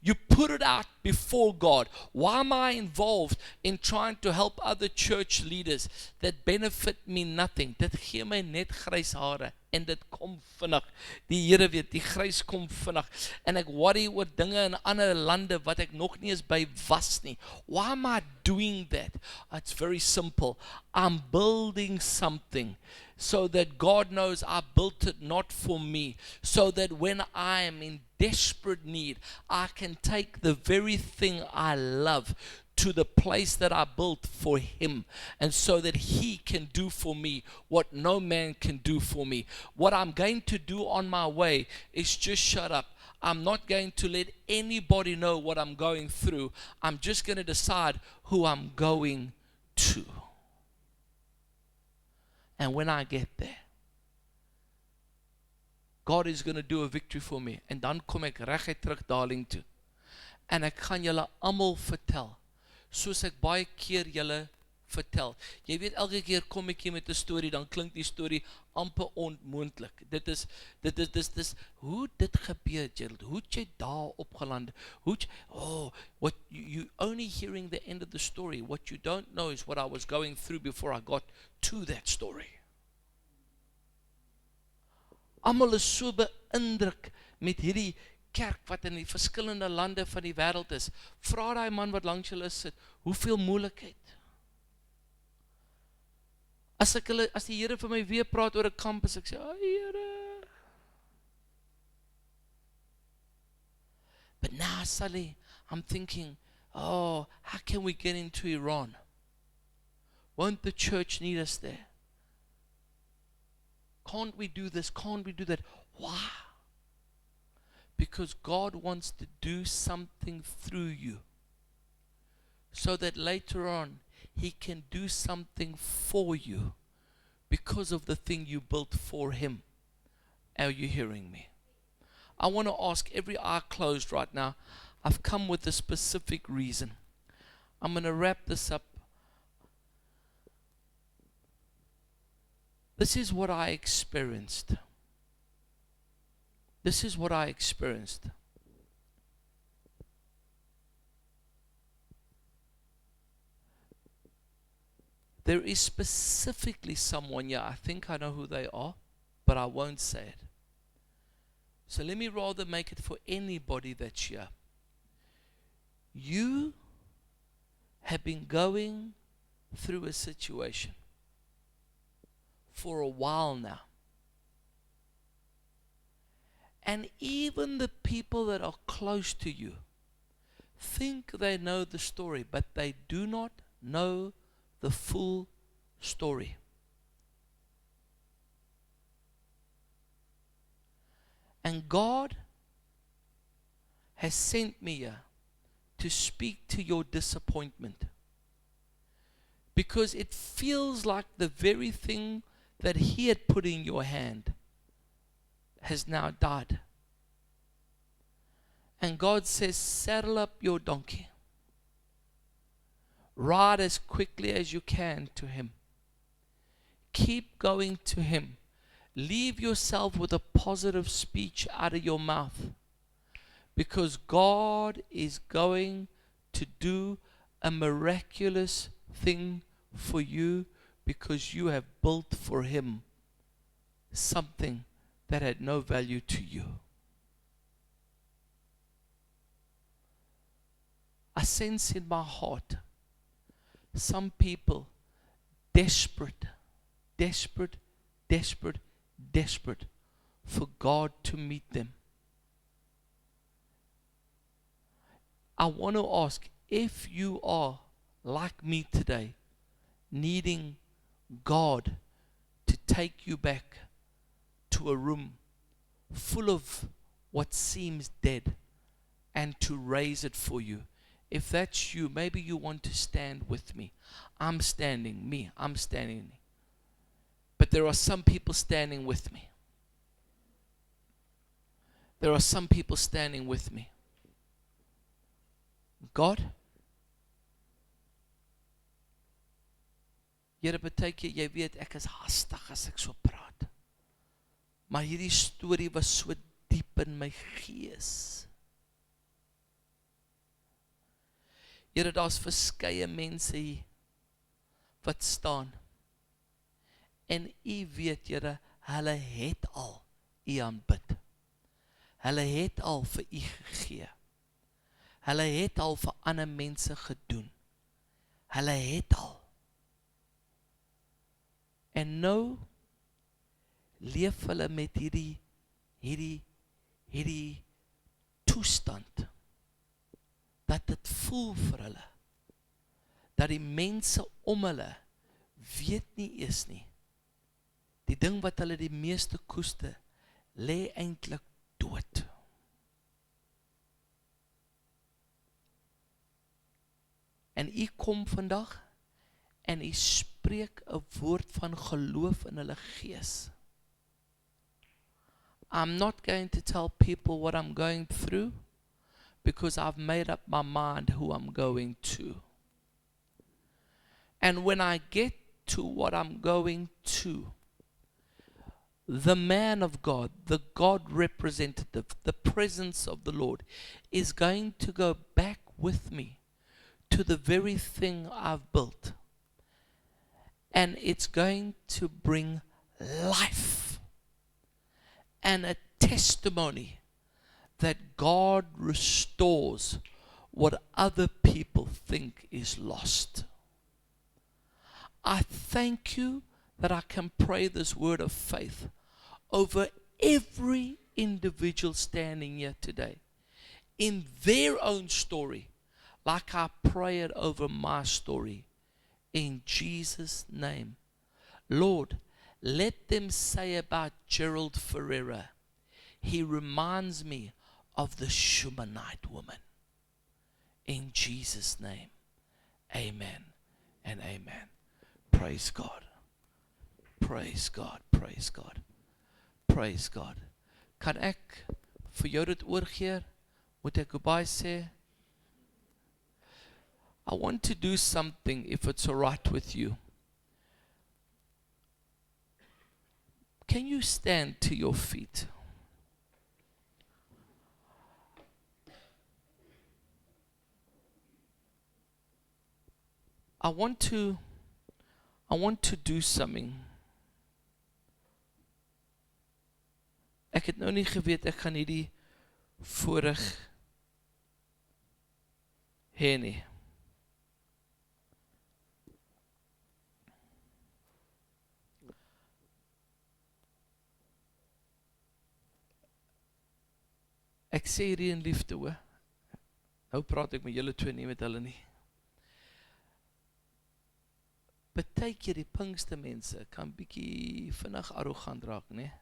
You put it out before God. Why am I involved in trying to help other church leaders that benefit me nothing? Dit gee my net grys hare en dit kom vinnig. Die Here weet, die grys kom vinnig. En ek worry oor dinge in ander lande wat ek nog nie eens by was nie. Why am I doing that? It's very simple. I'm building something so that God knows I built it not for me, so that when I am in desperate need, I can take the very thing I love to the place that I built for Him, and so that He can do for me what no man can do for me. What I'm going to do on my way is just shut up. I'm not going to let anybody know what I'm going through. I'm just going to decide who I'm going to. And when I get there, God is going to do a victory for me. En dan kom ek reguit terug Darling toe. En ek gaan julle almal vertel, soos ek baie keer julle vertel. Jy weet, elke keer kom ek hier met 'n storie, dan klink die storie amper onmoontlik. Dit is hoe dit gebeur, Gerald. Hoe het jy daar opgeland? What you only hearing the end of the story. What you don't know is what I was going through before I got to that story. Almal is so beïndruk met hierdie kerk wat in die verskillende lande van die wêreld is. Vra daai man wat langs julle sit, hoeveel moeilikheid. As die Here vir my weer praat oor 'n kampus, ek sê, Here. But now suddenly I'm thinking, how can we get into Iran? Won't the church need us there? Can't we do this? Can't we do that? Why? Because God wants to do something through you, so that later on He can do something for you because of the thing you built for Him. Are you hearing me? I want to ask, every eye closed right now. I've come with a specific reason. I'm going to wrap this up. This is what I experienced. This is what I experienced. There is specifically someone, yeah, I think I know who they are, but I won't say it. So let me rather make it for anybody that's here. You have been going through a situation for a while now. And even the people that are close to you think they know the story, but they do not know the full story. And God has sent me here to speak to your disappointment, because it feels like the very thing that He had put in your hand has now died. And God says, saddle up your donkey. Ride as quickly as you can to Him. Keep going to Him. Leave yourself with a positive speech out of your mouth, because God is going to do a miraculous thing for you, because you have built for Him something that had no value to you. I sense in my heart some people desperate for God to meet them. I want to ask, if you are like me today, needing God to take you back to a room full of what seems dead and to raise it for you. If that's you, maybe you want to stand with me. I'm standing. But there are some people standing with me. There are some people standing with me. God, Here, partykeer, jy weet, ek is hastig as ek so praat. Maar hierdie storie was so diep in my gees. Here, daar's verskeie mense hier wat staan. En U weet, Here, hulle het al U aanbid. Hulle het al vir U gegee. Hulle het al vir ander mense gedoen. Hulle het al. En nou leef hulle met hierdie toestand, dat dit voel vir hulle, dat die mense om hulle weet nie eers nie, die ding wat hulle die meeste koeste, lê eintlik dood. En U kom vandag, en U spreek 'n woord van geloof in hulle gees. I'm not going to tell people what I'm going through, because I've made up my mind who I'm going to. And when I get to what I'm going to, the man of God, the God representative, the presence of the Lord, is going to go back with me to the very thing I've built. And it's going to bring life and a testimony that God restores what other people think is lost. I thank You that I can pray this word of faith over every individual standing here today, in their own story, like I pray it over my story in Jesus' name. Lord, let them say about Gerald Ferreira, he reminds me of the Shumanite woman. In Jesus' name, amen and amen. Praise God. Praise God. Praise God. Praise God. Kan ek vir jou dit oorgee? Moet ek goodbye sê? I want to do something, if it's all right with you. Can you stand to your feet? I want to do something. Ek het nou nie geweet ek gaan hierdie voorreg hê nie. Ek sê hierdie in liefde, hoor. Nou praat ek met julle twee, nie met hulle nie. Partykeer die Pinkster mense kan bietjie vinnig arrogant raak, nee.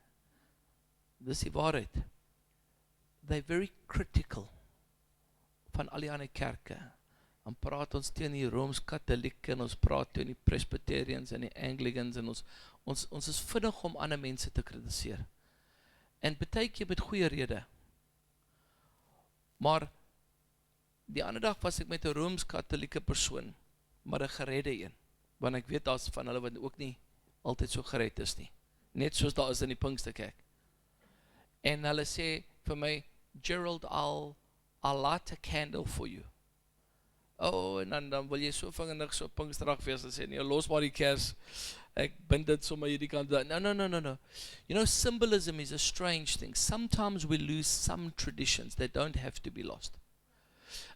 Dis die waarheid. They're very critical van al die ander kerke. Dan praat ons teen die Rooms-Katholieke en ons praat teen die Presbyterians en die Anglicans en ons is vinnig om ander mense te kritiseer. En partykeer met goeie rede. Maar die ander dag was ek met 'n Rooms-Katholieke persoon, maar 'n geredde een. Want ek weet daar's van hulle wat ook nie altyd so gered is nie. Net soos daar is in die Pinksterkerk. En hulle sê vir my, Gerald, I'll light a candle for you. Oh, en dan wil jy so vingerig so Pinksterdag wees en sê, nee, los maar die kers. Ek bind dit sommer hierdie kant. No. You know, symbolism is a strange thing. Sometimes we lose some traditions that don't have to be lost.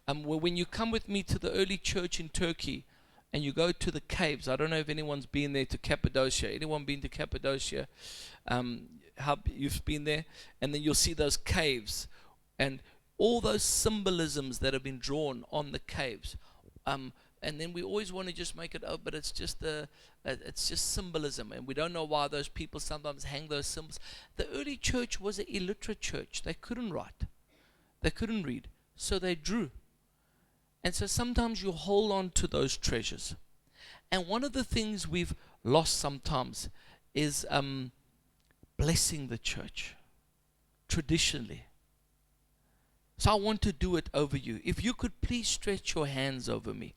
When you come with me to the early church in Turkey, and you go to the caves, I don't know if anyone's been there to Cappadocia. Anyone been to Cappadocia? You've been there? And then you'll see those caves, and all those symbolisms that have been drawn on the caves. And then we always want to just make it, but it's just symbolism, and we don't know why those people sometimes hang those symbols. The early church was an illiterate church. They couldn't write. They couldn't read. So they drew. And so sometimes you hold on to those treasures. And one of the things we've lost sometimes is blessing the church, traditionally. So I want to do it over you. If you could please stretch your hands over me,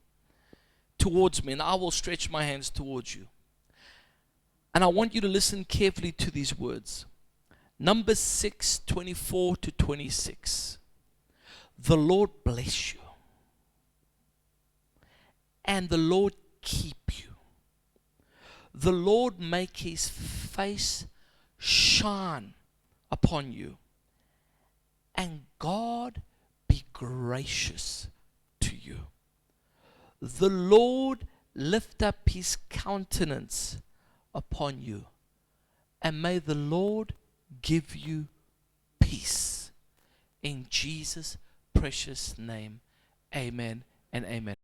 towards me, and I will stretch my hands towards you. And I want you to listen carefully to these words. Numbers 6:24-26. The Lord bless you, and the Lord keep you. The Lord make his face shine upon you, and God be gracious to you. The Lord lift up his countenance upon you, and may the Lord give you peace. In Jesus' precious name, amen and amen.